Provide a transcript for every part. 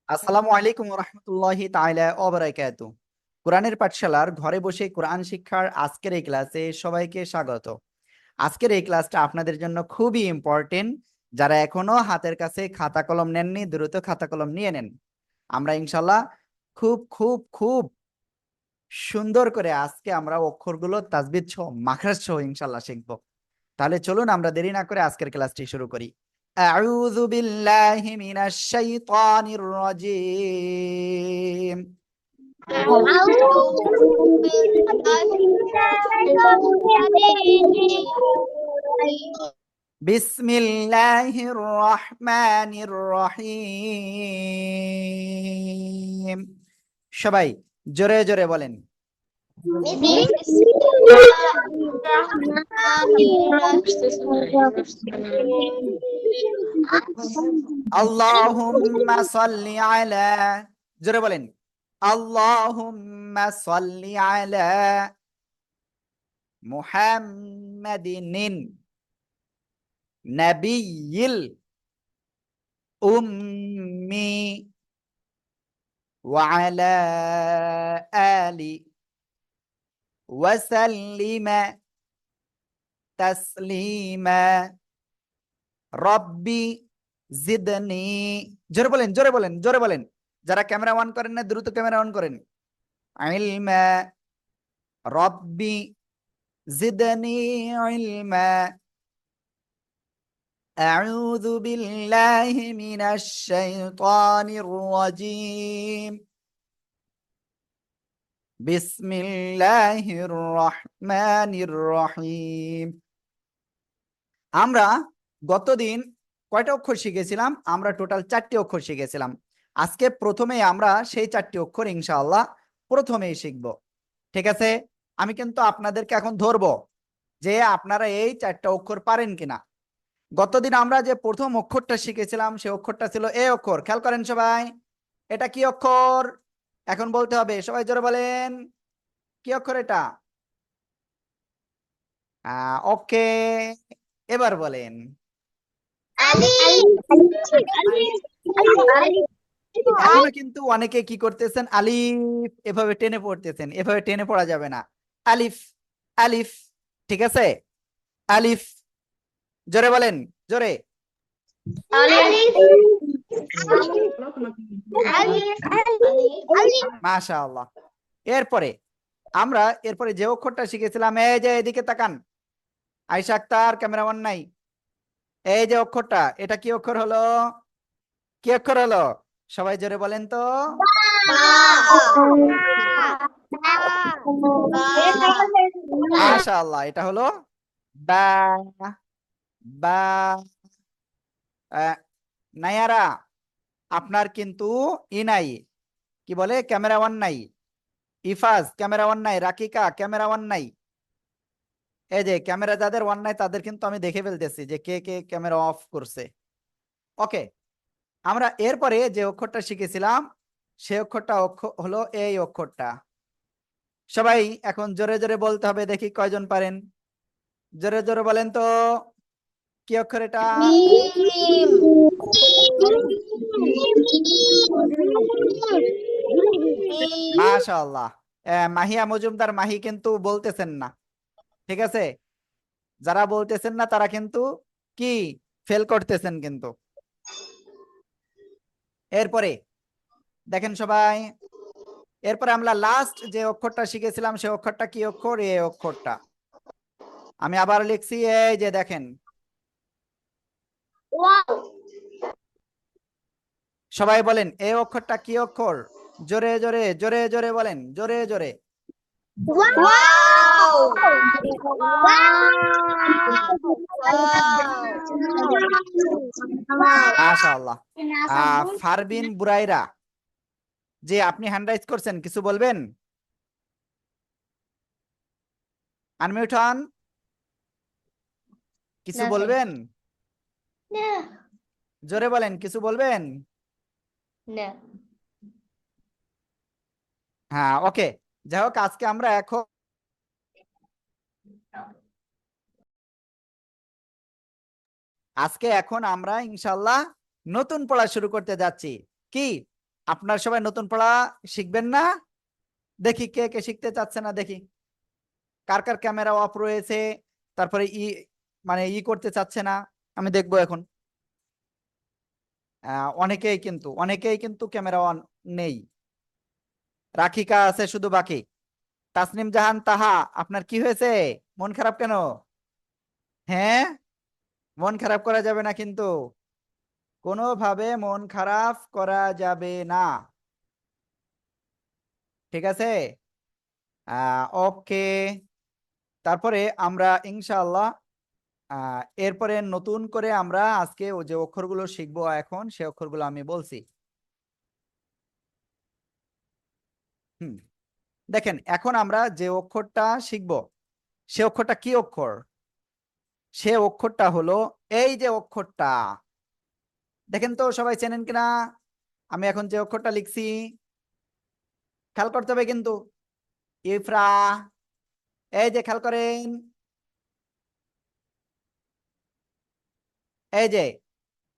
আসসালামু আলাইকুম রহমতুল্লাহি তাআলা ওয়া বারাকাতুহু। কোরআনের পাঠশালার ঘরে বসে কোরআন শিক্ষার আজকের এই ক্লাসে সবাইকে স্বাগত। আজকের এই ক্লাসটা আপনাদের জন্য খুবই ইম্পর্টেন্ট। যারা এখনো হাতের কাছে খাতা কলম নেননি, দ্রুত খাতা কলম নিয়ে নেন। আমরা ইনশাল্লাহ খুব খুব খুব সুন্দর করে আজকে আমরা অক্ষরগুলো তাজবিদ সহ মাখরাজ সহ ইনশাল্লাহ শিখবো। তাহলে চলুন আমরা দেরি না করে আজকের ক্লাসটি শুরু করি। আউযু বিল্লাহি মিনাশ শাইতানির রাজিম। বিসমিল্লাহির রহমানির রহিম। সবাই জোরে জোরে বলেন। আল্লাহুম্মা সাল্লি আলা, জোরে বলেন। আল্লাহুম্মা সাল্লি আলা মুহাম্মাদিন নাবিয়্যিল উম্মি ওয়া আলা আলি ওয়া সাল্লিমা তাসলিমা। রব্বি জিদনি, জোরে বলেন জোরে বলেন জোরে বলেন। যারা ক্যামেরা অন করেন না দ্রুত ক্যামেরা অন করেন। ইলমা, রব্বি জিদনি ইলমা। আউযু বিল্লাহি মিনাশ শাইতানির রাজিম। বিসমিল্লাহির রহমানির রহিম। আমরা গতদিন কয়টা অক্ষর শিখেছিলাম? আমরা টোটাল 4টি অক্ষর শিখেছিলাম। আজকে প্রথমেই আমরা সেই 4টি অক্ষর ইনশাআল্লাহ প্রথমেই শিখব। ঠিক আছে? আমি কিন্তু আপনাদেরকে এখন ধরবো যে আপনারা এই 4টা অক্ষর পারেন কিনা। গতদিন আমরা যে প্রথম অক্ষরটা শিখেছিলাম সেই অক্ষরটা ছিল এ অক্ষর। খেয়াল করেন সবাই, এটা কি অক্ষর? এখন বলতে হবে, সবাই জোরে বলেন কি অক্ষর এটা। ওকে, এবার বলেন। এখনো কিন্তু অনেকে কি করতেছেন, আলিফ এভাবে টেনে পড়তেছেন। এভাবে টেনে পড়া যাবে না। আলিফ আলিফ, ঠিক আছে? আলিফ, জোরে বলেন জোরে। মাশাআল্লাহ। এরপরে আমরা যে অক্ষরটা শিখেছিলাম, এই যে এদিকে তাকান, আয়েশা আক্তার ক্যামেরাম্যান নাই। এই যে অক্ষরটা, এটা কি অক্ষর হলো? কি অক্ষর হলো? সবাই জোরে বলেন তো। মাশাআল্লাহ, এটা হলো বা। বা। নায়ারা, আপনার কিন্তু ই নাই, কি বলে, ক্যামেরা ওয়ান নাই। ইফাজ ক্যামেরা ওয়ান নাই, রাকিকা ক্যামেরা ওয়ান নাই। এই যে ক্যামেরা যাদের ওয়ান নাই তাদের কিন্তু আমি দেখে ফেলতেছি যে কে কে ক্যামেরা অফ করছে। ওকে, আমরা এরপরে যে অক্ষরটা শিখেছিলাম সেই অক্ষরটা হলো এই অক্ষরটা। সবাই এখন জোরে জোরে বলতে হবে, দেখি কয়জন পারেন। জোরে জোরে বলেন তো, কি অক্ষর এটা? মাশাআল্লাহ। মাহিয়া মজুমদার মাহি কিন্তু বলতেছেন না। ঠিক আছে, যারা বলতেছেন না তারা কিন্তু কি ফেল করতেছেন কিন্তু। এরপরে দেখেন সবাই, এরপরে আমরা লাস্ট যে অক্ষরটা শিখেছিলাম সেই অক্ষরটা কি অক্ষর? এই অক্ষরটা আমি আবার লিখছি, এই যে দেখেন। সবাই বলেন এই অক্ষরটা কি অক্ষর? জোরে জোরে জোরে জোরে বলেন, জোরে জোরে। মাশাআল্লাহ। ফারবিন বুরাইরা, যে আপনি হ্যান্ড রাইজ করছেন, কিছু বলবেন? আনমিউট হন, কিছু বলবেন? জোরে বলেন, কিছু বলবেন? হ্যাঁ, ওকে। যাই হোক, আজকে আমরা এখন আমরা ইনশাল্লাহ নতুন পড়া শুরু করতে যাচ্ছি। কি আপনার সবাই নতুন পড়া শিখবেন না? দেখি কে কে শিখতে চাচ্ছে না, দেখি কার কার ক্যামেরা অফ রয়েছে, তারপরে মানে করতে চাচ্ছে না, আমি দেখবো এখন। অনেকেই কিন্তু ক্যামেরা অন নেই। রাখিকা আছে শুধু বাকি। তাসনিম জাহান তাহা, আপনার কি হয়েছে? মন খারাপ কেন? হ্যাঁ, মন খারাপ করা যাবে না কিন্তু, কোনোভাবে মন খারাপ করা যাবে না, ঠিক আছে? ওকে, তারপরে আমরা ইনশাআল্লাহ এরপরে নতুন করে আমরা আজকে ও যে অক্ষরগুলো শিখবো এখন, সে অক্ষরগুলো আমি বলছি। হুম, দেখেন এখন আমরা যে অক্ষরটা শিখবো, সে অক্ষরটা কি অক্ষর? সে অক্ষরটা হলো এই যে অক্ষরটা, দেখেন তো সবাই চেনেন কিনা? আমি এখন যে অক্ষরটা লিখছি, খেয়াল করতে হবে কিন্তু। ইফরা, এই যে খেয়াল করেন, এই যে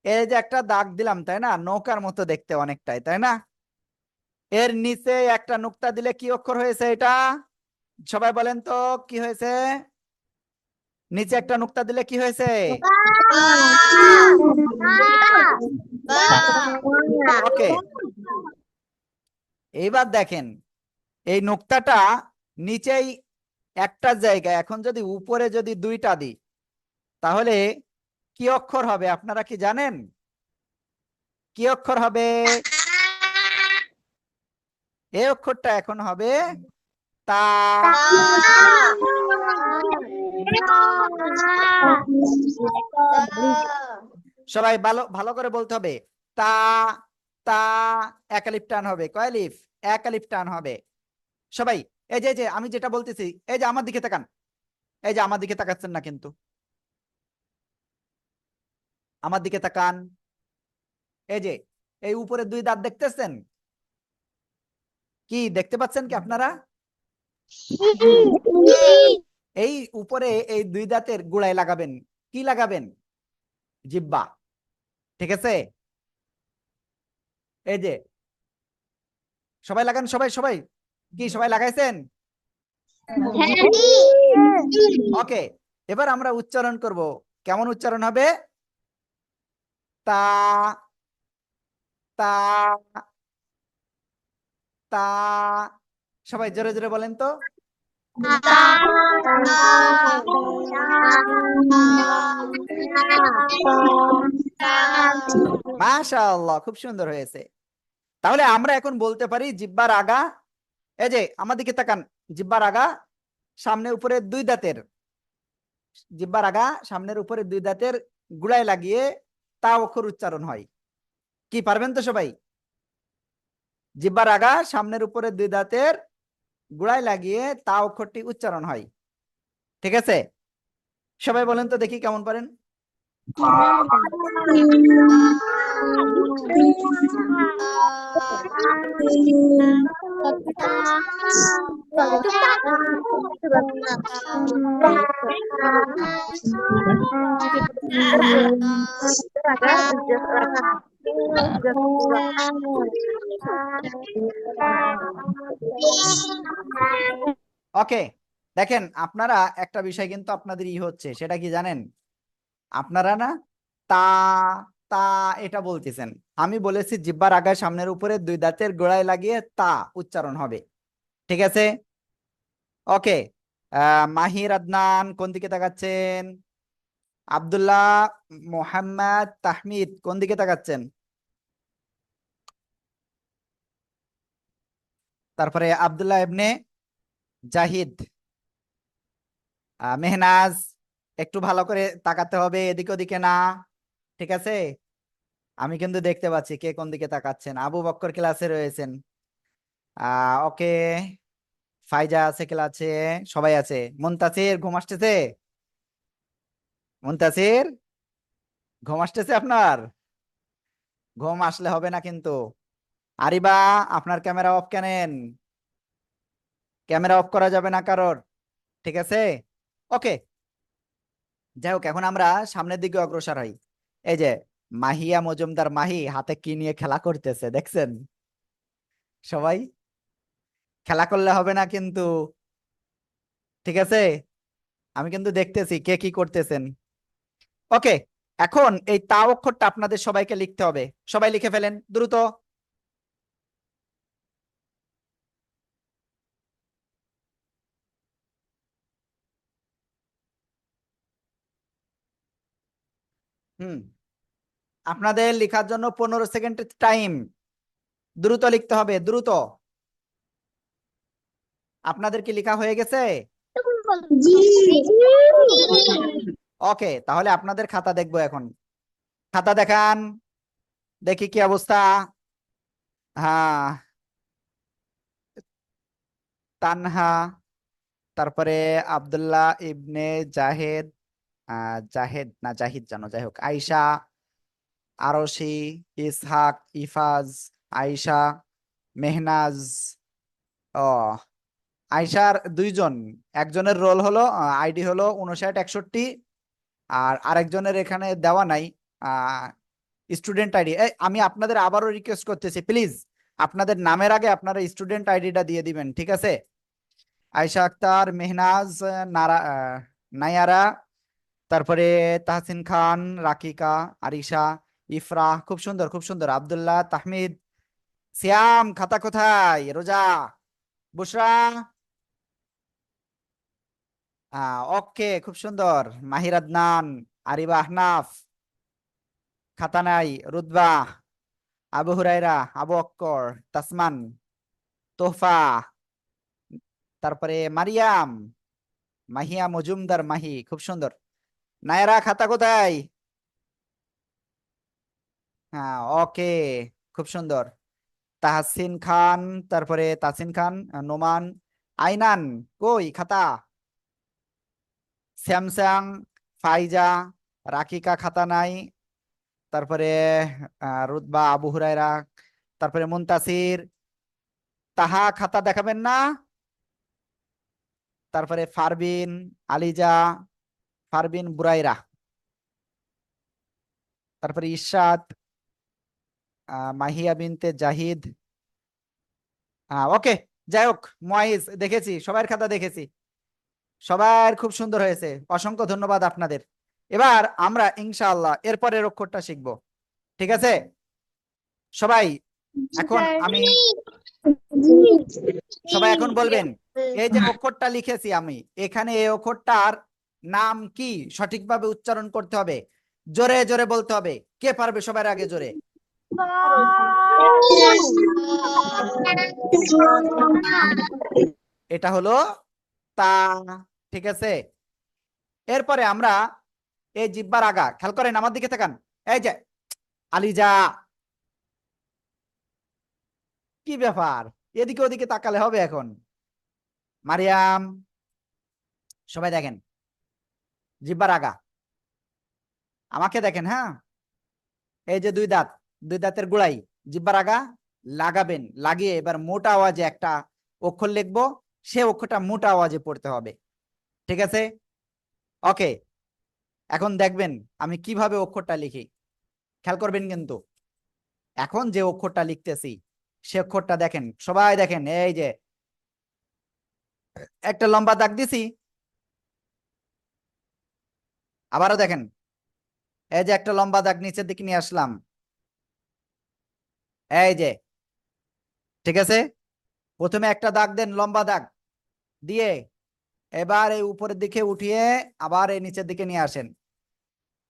এই যে একটা দাগ দিলাম, তাই না? নৌকার মতো দেখতে অনেকটাই, তাই না? এর নিচে একটা নুক্তা দিলে কি অক্ষর হয়েছে এটা? সবাই বলেন তো কি হয়েছে? নিচে একটা নুক্তা দিলে কি হয়েছে? ওকে, এইবার দেখেন এই নুক্তাটা নিচেই একটা জায়গায়, এখন যদি উপরে যদি দুইটা দিই, তাহলে কি অক্ষর হবে আপনারা কি জানেন? কি অক্ষর হবে? এই অক্ষরটা এখন হবে তা। সবাই ভালো ভালো করে বলতে হবে, তা। তা, এক আলিফ টান হবে, কয় আলিফ? এক আলিফ টান হবে। সবাই এই যে আমি যেটা বলতেছি, এই যে আমার দিকে তাকান, এই যে আমার দিকে তাকাচ্ছেন না কিন্তু, আমার দিকে তাকান। এই যে এই উপরে দুই দাঁত দেখতেছেন, কি দেখতে পাচ্ছেন কি আপনারা? এই উপরে এই দুই দাঁতের গোড়ায় লাগাবেন, কি লাগাবেন? জিহ্বা, ঠিক আছে? এই যে সবাই লাগান, সবাই সবাই, কি সবাই লাগাইছেন? ওকে, এবার আমরা উচ্চারণ করব। কেমন উচ্চারণ হবে? তা, তা, তা। সবাই জোরে জোরে বলেন তো। মাশাআল্লাহ, খুব সুন্দর হয়েছে। তাহলে আমরা এখন বলতে পারি জিহ্বার আগা, এই যে আমার দিকে তাকান, জিহ্বার আগা সামনে উপরে দুই দাঁতের, জিহ্বার আগা সামনের উপরে দুই দাঁতের গুড়ায় লাগিয়ে তা অক্ষর উচ্চারণ হয়। কি পারবেন তো সবাই? জিহ্বার আগা সামনের উপরে দুই দাঁতের গুড়ায় লাগিয়ে তা অক্ষরটি উচ্চারণ হয়, ঠিক আছে? সবাই বলেন তো দেখি কেমন পারেন। ওকে, দেখেন আপনারা একটা বিষয় কিন্তু আপনাদের হচ্ছে, সেটা কি জানেন? আপনারা না তা, তা এটা বলতেছেন, আমি বলেছি জিহ্বার আগায় সামনের উপরে দুই দাঁতের গোড়ায় লাগিয়ে তা উচ্চারণ হবে, ঠিক আছে? ওকে, মাহির আদনান কোন দিকে তাকাচ্ছেন? আব্দুল্লাহ মোহাম্মদ তাহমিদ কোন দিকে তাকাচ্ছেন? তারপরে আব্দুল্লাহ ইবনে জাহিদ, মেহনাজ, একটু ভালো করে তাকাতে হবে, এদিকে ওদিকে না, ঠিক আছে? আমি কিন্তু দেখতে পাচ্ছি কে কোন দিকে তাকাচ্ছেন। আবু বক্কর ক্লাসে রয়েছেন, ওকে, ফাইজা আছে ক্লাসে, সবাই আছে। মুনতাসির ঘুম আসতেছে? মুনতাসির ঘুম আসতেছে আপনার? ঘুম আসলে হবে না কিন্তু। আরিবা, আপনার ক্যামেরা অফ কেনেন? ক্যামেরা অফ করা যাবে না কারোর, ঠিক আছে? ওকে, যাই হোক, এখন আমরা সামনের দিকে অগ্রসর হই। এই যে মাহিয়া মজুমদার মাহি হাতে কি নিয়ে খেলা করতেছে দেখছেন? সবাই খেলা করলে হবে না কিন্তু, ঠিক আছে? আমি কিন্তু দেখতেছি কে কি করতেছেন। ওকে, এখন এই তা অক্ষরটা আপনাদের সবাইকে লিখতে হবে। সবাই লিখে ফেলেন দ্রুত। হুম, আপনাদের লেখার জন্য 15 সেকেন্ড টাইম। দ্রুত লিখতে হবে, দ্রুত। আপনাদের কি লেখা হয়ে গেছে? ওকে, তাহলে আপনাদের খাতা দেখবো এখন। খাতা দেখান, দেখি কি অবস্থা। হ্যাঁ, তানহা, তারপরে আব্দুল্লাহ ইবনে জাহেদ, জাহেদ না জাহিদ জানো, যাই হোক, আয়শা, আরশি, ইসহাক, ইফাজ, আয়শা, মেহনাজ। ও, আয়শার দুইজন, একজনের রোল হলো আইডি হলো 5961, আর আরেকজনের এখানে দেওয়া নাই স্টুডেন্ট আইডি। আমি আপনাদের আবারও রিকোয়েস্ট করতেছি, প্লিজ আপনাদের নামের আগে আপনারা স্টুডেন্ট আইডিটা দিয়ে দিবেন, ঠিক আছে? আয়শা আক্তার, মেহনাজ, নায়ারা, তারপরে তাহসিন খান, রাকিকা, আরিশা, ইফরাহ, খুব সুন্দর খুব সুন্দর, আব্দুল্লাহ, তাহমিদ, সিয়াম, খাতা কোথায়, রোজা, বুশরা, ওকে, খুব সুন্দর, মাহির আদনান, আরিবা আহনাফ, খাতা নাই, রুতবা, আবু হুরাইরা, আবু অক্কর, তাসমান, তোহফা, তারপরে মারিয়াম, মাহিয়া মজুমদার, মাহি, খুব সুন্দর। নায়রা, খাতা কোথায়? হ্যাঁ, ওকে, খুব সুন্দর। তাহসিন খান, তারপরে তাসিন খান, নোমান, আইনান, কই খাতা? স্যামসাং, ফাইজা, রাকিকা, খাতা নাই, তারপরে রুতবা, আবু হুরায়রা, তারপরে মুনতাসির, তাহা, খাতা দেখাবেন না? তারপরে ফারবিন, আলিজা, ফারবিন বুরাইরা, তারপরে ইরশাদ, মাহিয়া বিনতে জাহিদ, ওকে, যাই হোক, মুয়াইজ, দেখেছি সবার খাতা দেখেছি, সবার খুব সুন্দর হয়েছে, অসংখ্য ধন্যবাদ আপনাদের। এবার আমরা ইনশাআল্লাহ এরপরের অক্ষরটা শিখব, ঠিক আছে? সবাই এখন আমি, সবাই এখন বলবেন, এই যে অক্ষরটা লিখেছি আমি এখানে, এই অক্ষরটার নাম কি সঠিকভাবে উচ্চারণ করতে হবে, জোরে জোরে বলতে হবে। কে পারবে সবার আগে জোরে? এটা হলো তা, ঠিক আছে? এরপরে আমরা এই জিব্বার আগা, খেয়াল করেন, আমার দিকে তাকান, এই যে আলিজা, কি ব্যাপার, এদিকে ওদিকে তাকালে হবে এখন? মারিয়াম, সবাই দেখেন, জিব্বার আগা, আমাকে দেখেন, হ্যাঁ, এই যে দুই দাঁত, দুই দাঁতের গোড়াই জিব্বার আগা লাগাবেন, লাগিয়ে এবার মোটা আওয়াজে একটা অক্ষর লিখবো, সে অক্ষরটা মোটা আওয়াজে পড়তে হবে, ঠিক আছে? ওকে, এখন দেখবেন আমি কিভাবে অক্ষরটা লিখি, খেয়াল করবেন কিন্তু। এখন যে অক্ষরটা লিখতেছি সে অক্ষরটা দেখেন, সবাই দেখেন, এই যে একটা লম্বা দাগ দিছি, আবারও দেখেন, এই যে একটা লম্বা দাগ নিচের দিকে নিয়ে আসলাম, এই যে, ঠিক আছে? প্রথমে একটা দাগ দেন, লম্বা দাগ দিয়ে এবার এই উপরের দিকে উঠিয়ে আবার এই নিচের দিকে নিয়ে আসেন,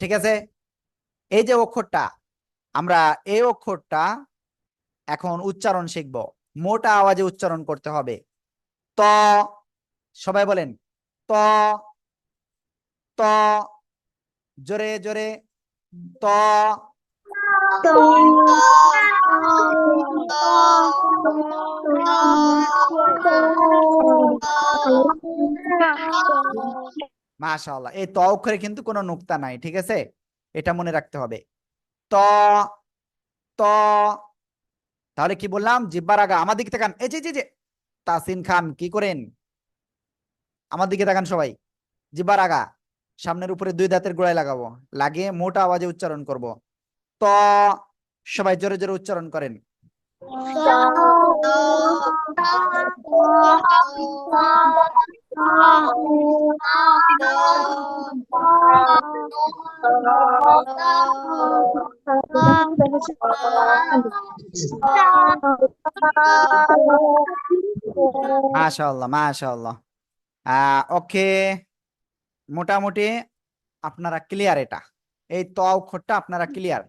ঠিক আছে? এই যে অক্ষরটা, আমরা এই অক্ষরটা এখন উচ্চারণ শিখব, মোটা আওয়াজে উচ্চারণ করতে হবে। ত, সবাই বলেন, ত, ত, জোরে জোরে, ত, মাশাআল্লাহ, এই ত অক্ষরে কিন্তু কোনো নুক্তা নাই, ঠিক আছে? এটা মনে রাখতে হবে। ত, ত, তাহলে কি বললাম, জিব্বার আগা, আমার দিকে তাকান, এই যে যে যে, তাসিন খান কি করেন, আমার দিকে তাকান সবাই, জিব্বার আগা, সামনের উপরে দুই দাঁতের গোড়ায় লাগাবো, লাগিয়ে মোটা আওয়াজে উচ্চারণ করব। ত, সবাই জোরে জোরে উচ্চারণ করেন। মাশাআল্লাহ মাশাআল্লাহ। ওকে, মোটামুটি আপনারা ক্লিয়ার। এটা এই ত অক্ষরটা আপনারা ক্লিয়ার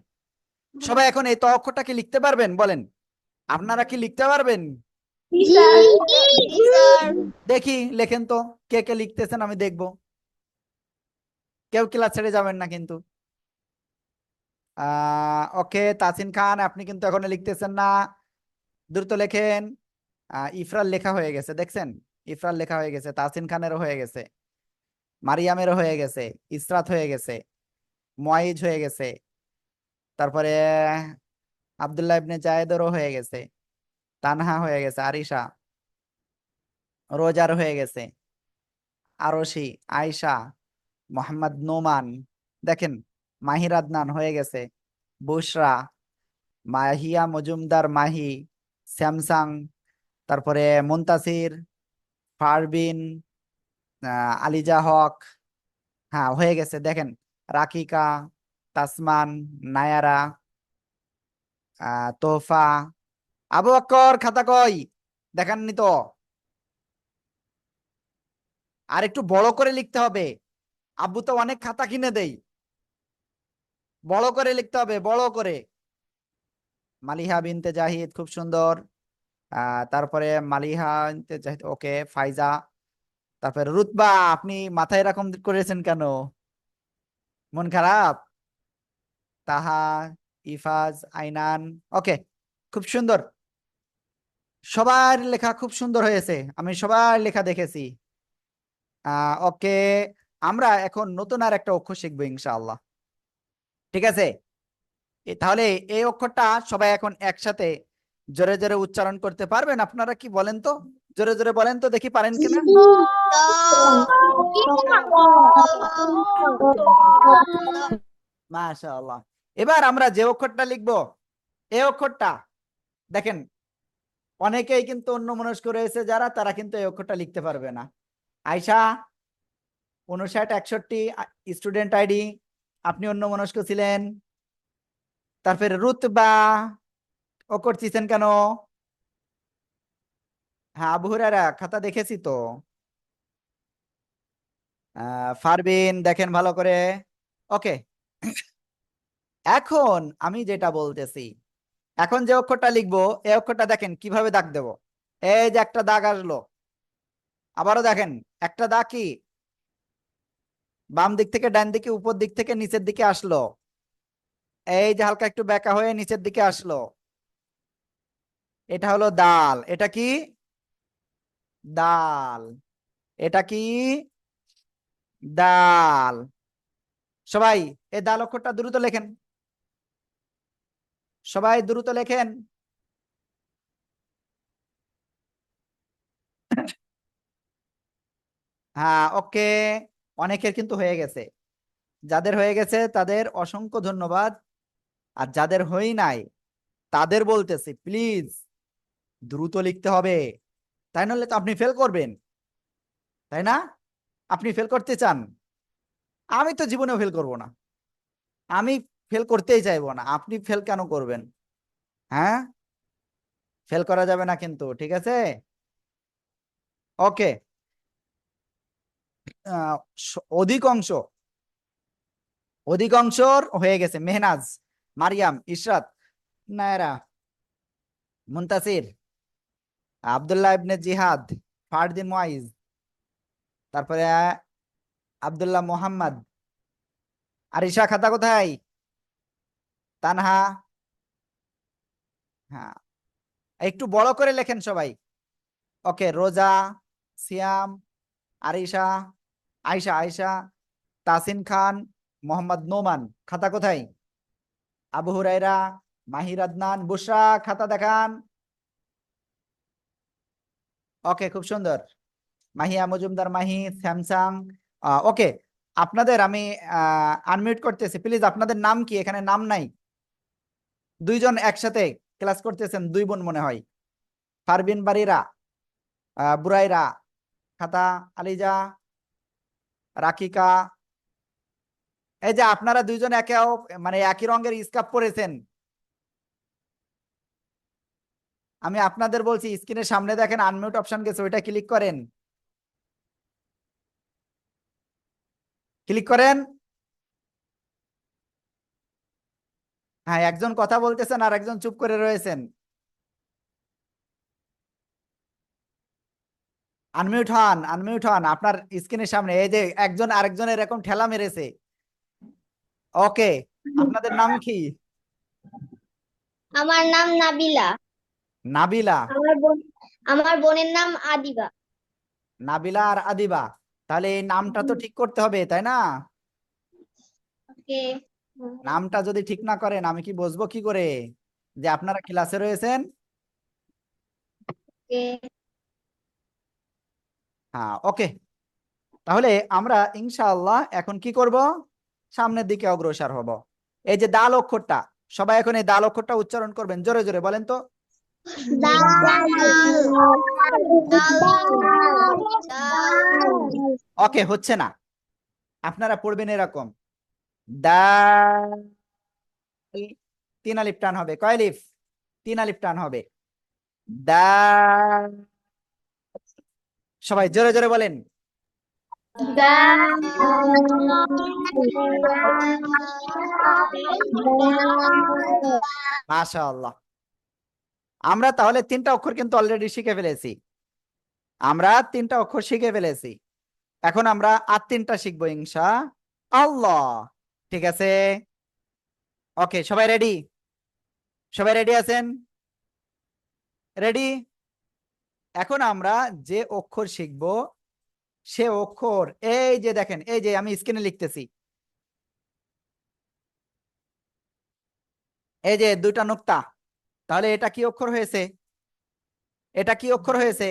সবাই। এখন এই ত অক্ষরটা কি লিখতে পারবেন বলেন? আপনারা কি লিখতে পারবেন? দেখি লেখেন তো, কে কে লিখতেছেন আমি দেখবো। কেউ ক্লাস ছেড়ে যাবেন না কিন্তু। ওকে, তাসিন খান আপনি কিন্তু এখনো লিখতেছেন না, দ্রুত লেখেন। ইফরার লেখা হয়ে গেছে, দেখছেন? ইফরার লেখা হয়ে গেছে, তাসিন খানেরও হয়ে গেছে, মারিয়ামেরও হয়ে গেছে, ইসরাত হয়ে গেছে, মুয়াইজ হয়ে গেছে, তারপরে আব্দুল্লাহ ইবনে জায়েদেরও হয়ে গেছে, তানহা হয়ে গেছে, আরিশা, রোজার হয়ে গেছে, আরশি, আয়শা, মোহাম্মদ নোমান, দেখেন, মাহির আদনান হয়ে গেছে, বুশরা, মাহিয়া মজুমদার, মাহি, স্যামসাং, তারপরে মুনতাসির, ফারবিন, আলিজা হক, হ্যাঁ হয়ে গেছে দেখেন, রাকিকা, তাসমান, নায়ারা, তোহফা, আবু বক্কর খাতা কই? দেখাননি তো? আর একটু বড় করে লিখতে হবে, আব্বু তো অনেক খাতা কিনে দেই, বড় করে লিখতে হবে, বড় করে। মালিহা বিনতে জাহিদ, খুব সুন্দর। তারপরে মালিহা বিনতে জাহিদ, ওকে। ফাইজা, তারপরে রুতবা, আপনি মাথায় এরকম করেছেন কেন? মন খারাপ? তাহা, ইফাজ, আইনান, ওকে, খুব সুন্দর। সবার লেখা খুব সুন্দর হয়েছে, আমি সবার লেখা দেখেছি। ওকে, আমরা এখন নতুন আর একটা অক্ষর শিখবো ইনশাআল্লাহ, ঠিক আছে? তাহলে এই অক্ষরটা সবাই এখন একসাথে জোরে জোরে উচ্চারণ করতে পারবেন? আপনারা কি বলেন তো, জোরে জোরে বলেন তো দেখি, পারেন কিনা? মাশাআল্লাহ। এবার আমরা যে অক্ষরটা লিখবো, এই অক্ষরটা দেখেন, অনেকেই কিন্তু অন্যমনস্ক রয়েছে যারা, তারা কিন্তু এই অক্ষরটা লিখতে পারবে না। আয়শা 5961 স্টুডেন্ট আইডি, আপনি অন্যমনস্ক ছিলেন। তারপরে রুতবা, ও করতেছেন কেন? হ্যাঁ, আবু হুরায়রা খাতা দেখেছি তো। ফারবিন দেখেন ভালো করে, ওকে। এখন আমি যেটা বলতেছি, এখন যে অক্ষরটা লিখবো, এই অক্ষরটা দেখেন কিভাবে দাগ দেব। এই যে একটা দাগ আসলো, আবারও দেখেন একটা দাগ কি বাম দিক থেকে ডান দিকে, উপর দিক থেকে নিচের দিকে আসলো, এই যে হালকা একটু বেঁকা হয়ে নিচের দিকে আসলো, এটা হলো দাল। এটা কি? দাল। এটা কি? দাল। সবাই এই দাল অক্ষরটা দ্রুত লেখেন, সবাই দ্রুত লেখেন। হ্যাঁ, ওকে, অনেকের কিন্তু হয়ে গেছে। যাদের হয়ে গেছে তাদের অসংখ্য ধন্যবাদ। আর যাদের হই নাই তাদের বলতেছি, প্লিজ দ্রুত লিখতে হবে, তাই নাহলে তো আপনি ফেল করবেন, তাই না? আপনি ফেল করতে চান? আমি তো জীবনেও ফেল করব না, আমি ফেল করতেই চাইবো না, আপনি ফেল কেন করবেন? হ্যাঁ, ফেল করা যাবে না কিন্তু, ঠিক আছে? ওকে, অধিকাংশ, অধিকাংশর হয়ে গেছে। মেহনাজ, মারিয়াম, ইশরাত, নায়রা, মুনতাসির, আব্দুল্লাহ ইবনে জিহাদ, ফারদিন মুয়াইজ, তারপরে আব্দুল্লাহ মোহাম্মদ, আরিশা খাতা কোথায়? তানহা, হ্যাঁ একটু বড় করে লেখেন সবাই। ওকে, রোজা, সিয়াম, আরিশা, আয়শা, আয়শা, তাসিন খান, মোহাম্মদ নোমান, খাতা কোথায়? আবু হুরায়রা, মাহির আদনান, বুশরা, খাতা দেখান। ওকে, খুব সুন্দর। মাহিয়া মজুমদার, মাহি, স্যামসাং, ওকে। আপনাদের আমি আনমিউট করতেছি, প্লিজ। আপনাদের নাম কি? এখানে নাম নাই। দুইজন একসাথে ক্লাস করতেছেন, দুই বোন মনে হয়। পারবিন বারিরা, বুরাইরা, খাতা, আলিজা, রাকিকা। এই যে আপনারা দুইজন মানে একই রঙের স্কার্ফ পরেছেন, আমি আপনাদের বলছি স্ক্রিনের সামনে দেখেন আনমিউট অপশন গেছে, ওইটা ক্লিক করেন, ক্লিক করেন। হ্যাঁ, একজন কথা বলতেছেন আর একজন চুপ করে রয়েছেন। আনমিউট হন, আনমিউট হন। আপনার স্ক্রিনের সামনে এই যে একজন আরেকজনের এরকম ঠেলা মেরেছে। ওকে, আপনাদের নাম কি? আমার নাম নাবিলা। নাবিলা। আমার বোনের নাম আদিবা। নাবিলা আর আদিবা, তাহলে এই নামটা তো ঠিক করতে হবে, তাই না? ওকে। নামটা যদি ঠিক না করেন আমি কি বুঝবো কি করে যে আপনারা ক্লাসে রয়েছেন? ওকে। হ্যাঁ, ওকে। তাহলে আমরা ইনশাআল্লাহ এখন কি করব, সামনের দিকে অগ্রসর হব। এই যে দাল অক্ষরটা, সবাই এখন এই দাল অক্ষরটা উচ্চারণ করবেন, জোরে জোরে বলেন তো। ওকে, হচ্ছে না, আপনারা পড়বেন এরকম দাল, তিন আলিফ টান হবে। কয় আলিফ? তিন আলিফ টান হবে। দাল, সবাই জোরে জোরে বলেন। মাশাআল্লাহ। আমরা তাহলে তিনটা অক্ষর কিন্তু অলরেডি শিখে ফেলেছি, আমরা তিনটা অক্ষর শিখে ফেলেছি। এখন আমরা আর তিনটা শিখবো ইনশা আল্লাহ। ঠিক আছে, ওকে, সবাই রেডি? সবাই রেডি আছেন? রেডি? এখন আমরা যে অক্ষর শিখবো সে অক্ষর, এই যে দেখেন, এই যে আমি স্ক্রিনে লিখতেছি, এই যে দুইটা নুক্তা, তাহলে এটা কি অক্ষর হয়েছে? এটা কি অক্ষর হয়েছে?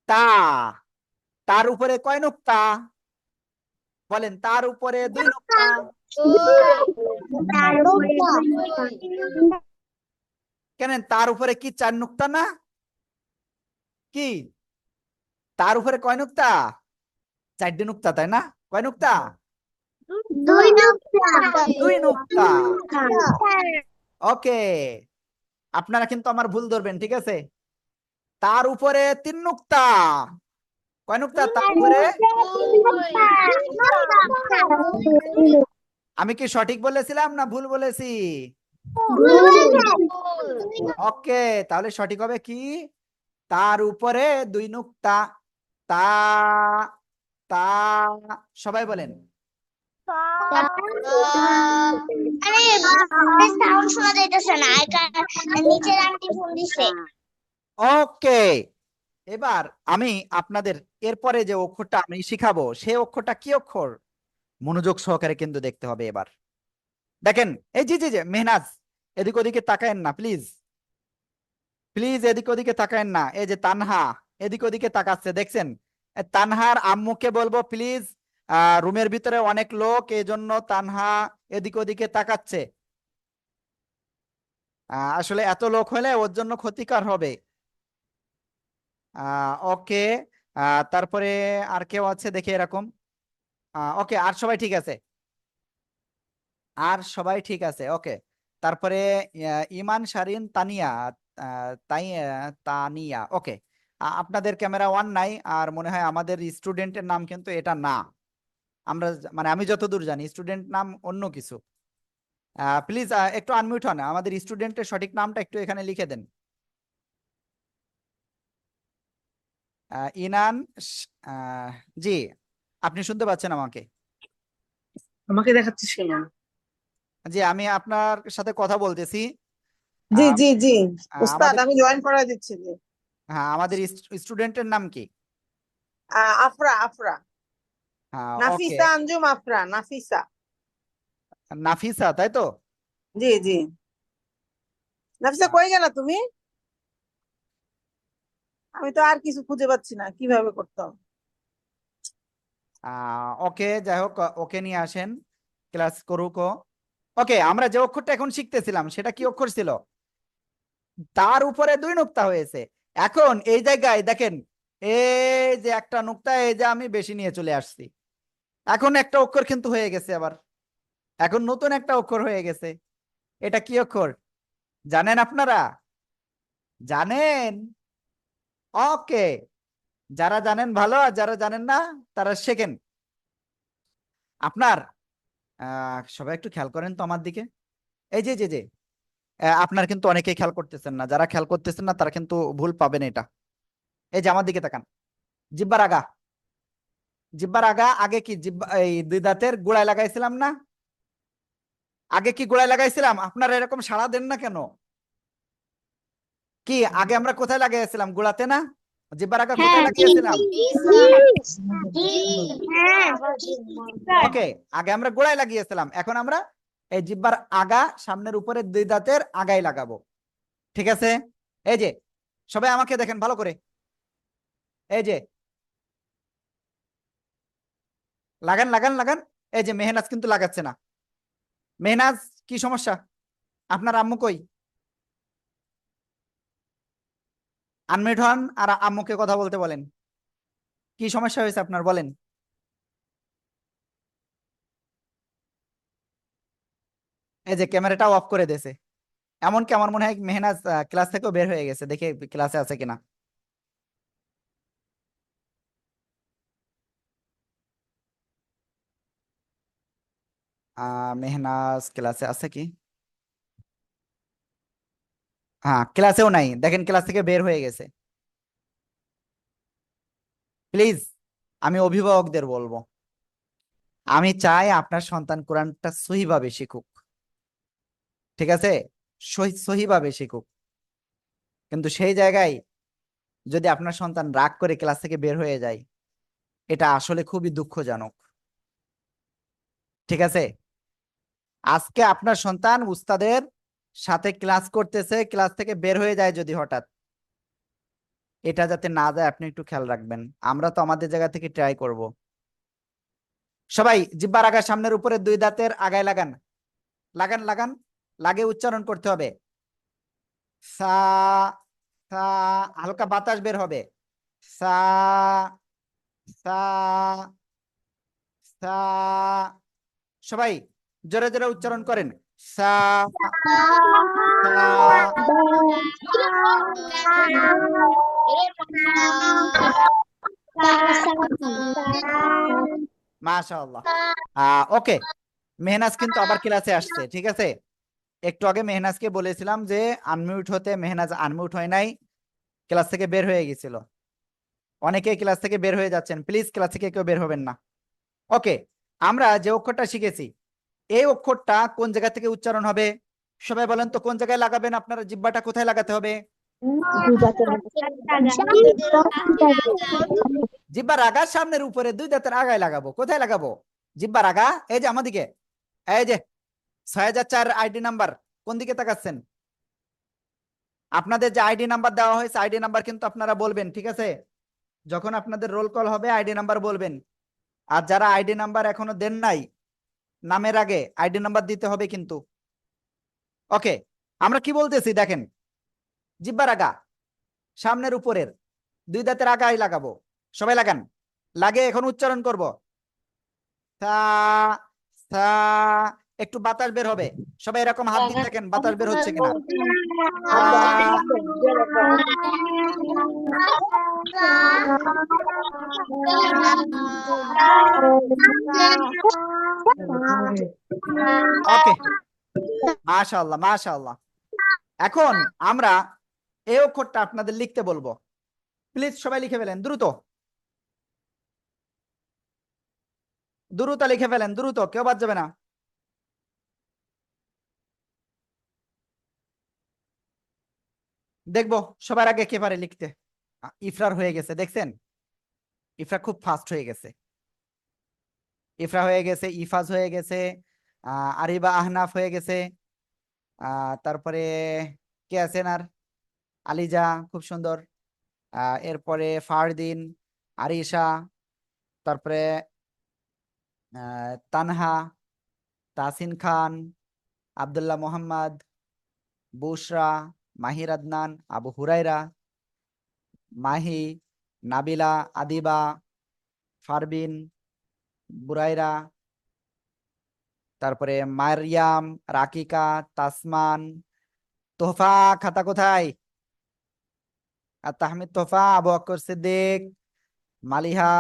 তা। তার উপরে কয় নুক্তা? বলেন, তার উপরে দুই নুক্তা। কেন, তার উপরে কি চার নুক্তা না? কি, তার উপরে কয় নুক্তা? চারটে নুক্তা, তাই না? কয় নুক্তা? দুই নুক্তা। ওকে, আপনারা কিন্তু আমার ভুল ধরবেন, ঠিক আছে? তার উপরে তিন নুক্তা। কয় নুক্তা তার উপরে? আমি কি সঠিক বলেছিলাম না ভুল বলেছি? ওকে, তাহলে সঠিক হবে কি, তার উপরে দুই নুক্তা। তা, তা, সবাই বলেন। আরে সাউন্ড শোনা যাইতেছে না, নিচের আন্টি ফোন দিছে। ওকে, এবার আমি আপনাদের এরপরে যে অক্ষরটা আমি শিখাবো সে অক্ষরটা কি অক্ষর, মনোযোগ সহকারে কিন্তু দেখতে হবে। এবার দেখেন, এই জি জি জি মেহনাজ, এদিক ওদিকে তাকায়েন না প্লিজ, প্লিজ এদিক ওদিকে তাকায়েন না। এই যে তানহা এদিক ওদিকে তাকাচ্ছে, দেখছেন? তানহার আম্মুকে বলবো প্লিজ, রুমের ভিতরে অনেক লোক, এই জন্য তানহা এদিক ওদিকে তাকাচ্ছে। আসলে এত লোক হলে ওর জন্য ক্ষতিকর হবে। ওকে, তারপরে আর কেউ আছে দেখে এরকম? ওকে, আর সবাই ঠিক আছে? আর সবাই ঠিক আছে, ওকে। তারপরে ইমান, শারিন, তানিয়া, তাই, তানিয়া, ওকে। আপনাদের ক্যামেরা ওয়ান নাই, আর মনে হয় আমাদের স্টুডেন্টের নাম কিন্তু এটা না। আমরা মানে আমি যতদূর জানি স্টুডেন্ট নাম অন্য কিছু। প্লিজ একটু আনমিউট হন, আমাদের স্টুডেন্টের সঠিক নামটা একটু এখানে লিখে দেন। ইনান, জি, আপনি শুনতে পাচ্ছেন আমাকে? আমাকে দেখাচ্ছিস কেন? জি, আমি আপনার সাথে কথা বলতেছি। জি আহ, জি জি উস্তাদ, আমাদের, আমি জয়েন করা দিচ্ছি জি। হ্যাঁ, আমাদের স্টুডেন্টের নাম কি? আফরা, আফরা, হ্যাঁ, ওকে, নাফিসা আঞ্জুম আফরা, নাফিসা। নাফিসা, তাই তো? জি জি। নাফিসা কই গেলা তুমি? আমি তো আর কিছু খুঁজে পাচ্ছি না, কিভাবে করতাম। ওকে, যাই হোক, ওকে নিয়ে আসেন, ক্লাস করুক ও। ওকে, আমরা যে অক্ষরটা এখন শিখতেছিলাম সেটা কি অক্ষর ছিল? তার উপরে 2 নুক্তা হয়েছে। এখন এই জায়গায় দেখেন, এই যে একটা নুক্তা, এই যে আমি বেশি নিয়ে চলে আসছি। এখন একটা অক্ষর কিন্তু হয়ে গেছে আবার, এখন নতুন একটা অক্ষর হয়ে গেছে। এটা কি অক্ষর জানেন আপনারা? জানেন? ওকে, যারা জানেন ভালো, আর যারা জানেন না তারা শেখেন। আপনার সবাই একটু খেয়াল করেন তো আমার দিকে। এই যে যে যে আপনার কিন্তু অনেকেই খেয়াল করতেছেন না, যারা খেয়াল করতেছেন না তারা কিন্তু ভুল পাবেন এটা। এই যে আমার দিকে তাকান, জিব্বার আগা, জিব্বার আগা আগে কি জিব্বা এই 2 দাঁতের গোড়ায় লাগাইছিলাম না? আগে কি গোড়ায় লাগাইছিলাম? আপনারা এরকম সাড়া দেন না কেন? কি আগে আমরা কোথায় লাগাইছিলাম? গোড়াতে না? জিব্বার আগা কোথায় হ্যাঁ, লাগিয়েছিলাম? জি, হ্যাঁ, ওকে, আগে আমরা গোড়ায় লাগিয়েছিলাম, এখন আমরা এই জিব্বার আগা সামনের উপরে 2 দাঁতের আগায় লাগাবো। ঠিক আছে? এই যে সবাই আমাকে দেখেন ভালো করে, এই যে লাগান লাগান লাগান। এই যে মেহনাজ কিন্তু লাগাচ্ছে না। মেহনাজ, কি সমস্যা? আপনার আম্মু কই? আনমিউট হন আর আম্মুকে কথা বলতে বলেন। কি সমস্যা হয়েছে আপনার, বলেন। এই যে ক্যামেরাটা অফ করে দিয়েছে। এমনকি আমার মনে হয় মেহনাজ ক্লাস থেকেও বের হয়ে গেছে, দেখে ক্লাসে আছে কিনা। মেহনাজ ক্লাসে আছে কি? হ্যাঁ, ক্লাসেও নাই, দেখেন ক্লাস থেকে বের হয়ে গেছে। প্লিজ, আমি অভিভাবকদের বলবো, আমি চাই আপনার সন্তান কোরআনটা সহিভাবে শিখুক। ঠিক আছে? সহিভাবে শিখুক। কিন্তু সেই জায়গায় যদি আপনার সন্তান রাগ করে ক্লাস থেকে বের হয়ে যায়, এটা আসলে খুবই দুঃখজনক। ঠিক আছে? আজকে আপনার সন্তান উস্তাদের সাথে ক্লাস করতেছে, ক্লাস থেকে বের হয়ে যায় যদি হঠাৎ, এটা যাতে না যায় আপনি একটু খেয়াল রাখবেন। আমরা তো আমাদের জায়গা থেকে ট্রাই করব। সবাই জিহ্বার আগা সামনের উপরে 2 দাঁতের আগায় লাগান, লাগান লাগান, লাগে উচ্চারণ করতে হবে। সা, সা, হালকা বাতাস বের হবে। সা, সা, সা। সবাই জোরে জোরে উচ্চারণ করেন। সা, সা। মাশাআল্লাহ। ওকে, মেহনাজ কিন্তু আবার ক্লাসে আসছে। ঠিক আছে? একটু আগে মেহনাজকে বলেছিলাম যে আনমিউট হতে, মেহনাজ আনমিউট হয় নাই, ক্লাস থেকে বের হয়ে গেছিল। অনেকেই ক্লাস থেকে বের হয়ে যাচ্ছেন, প্লিজ ক্লাস থেকে কেউ বের হবেন না। ওকে, আমরা যে অক্ষরটা শিখেছি, এই অক্ষরটা কোন জায়গা থেকে উচ্চারণ হবে? সবাই বলেন তো, কোন জায়গায় লাগাবেন আপনারা? জিহ্বাটা কোথায় লাগাতে হবে? জিহ্বার আগার সামনের উপরে 2 দাঁতের আগায় লাগাবো। কোথায় লাগাবো? জিহ্বার আগা, এই যে আমাদিকে, এই যে 6004 আইডি নাম্বার, কোন দিকে তাকাচ্ছেন? আপনাদের যে আইডি নাম্বার দেওয়া হয়েছে, আইডি নাম্বার কিন্তু আপনারা বলবেন। ঠিক আছে? যখন আপনাদের রোল কল হবে আইডি নাম্বার বলবেন। আর যারা আইডি নাম্বার এখনো দেন নাই, নামের আগে আইডি নাম্বার দিতে হবে কিন্তু। ওকে, আমরা কি বলতেছি দেখেন, জিহ্বার আগা সামনের উপরের 2 দাঁতের আগায় লাগাবো। সবাই লাগান, লাগে এখন উচ্চারণ করব। সা, সা। একটু বাতাস বের হবে, সবাই এরকম হাত দিয়ে দেখেন বাতাস বের হচ্ছে কিনা। সা। ওকে, মাশাআল্লাহ মাশাআল্লাহ। এখন আমরা এই অক্ষরটা আপনাদের লিখতে বলবো। প্লিজ সবাই লিখে ফেলেন দ্রুত, দ্রুত লিখে ফেলেন, দ্রুত, কেউ বাদ যাবে না। দেখবো সবার আগে কে পারে লিখতে। ইফরার হয়ে গেছে, দেখছেন? ইফরা খুব ফাস্ট হয়ে গেছে। ইফরা হয়ে গেছে, ইফাজ হয়ে গেছে, আরিবা আহনাফ হয়ে গেছে। তারপরে কে আছেন আর? আলিজা, খুব সুন্দর। এরপরে ফারদিন, আরিশা, তারপরে তানহা, তাসিন খান, আব্দুল্লাহ মোহাম্মদ, বুশরা, মাহির আদনান, আবু হুরাইরা, মাহি, নাবিলা, আদিবা, ফারবিন, বুরাইরা, তারপরে মারিয়াম, রাকিকা, তাসমান, তোহফা। খাতা কোথায়? আর তাহমিদ তোহফা, আবু বকর সিদ্দিক, মালিহা,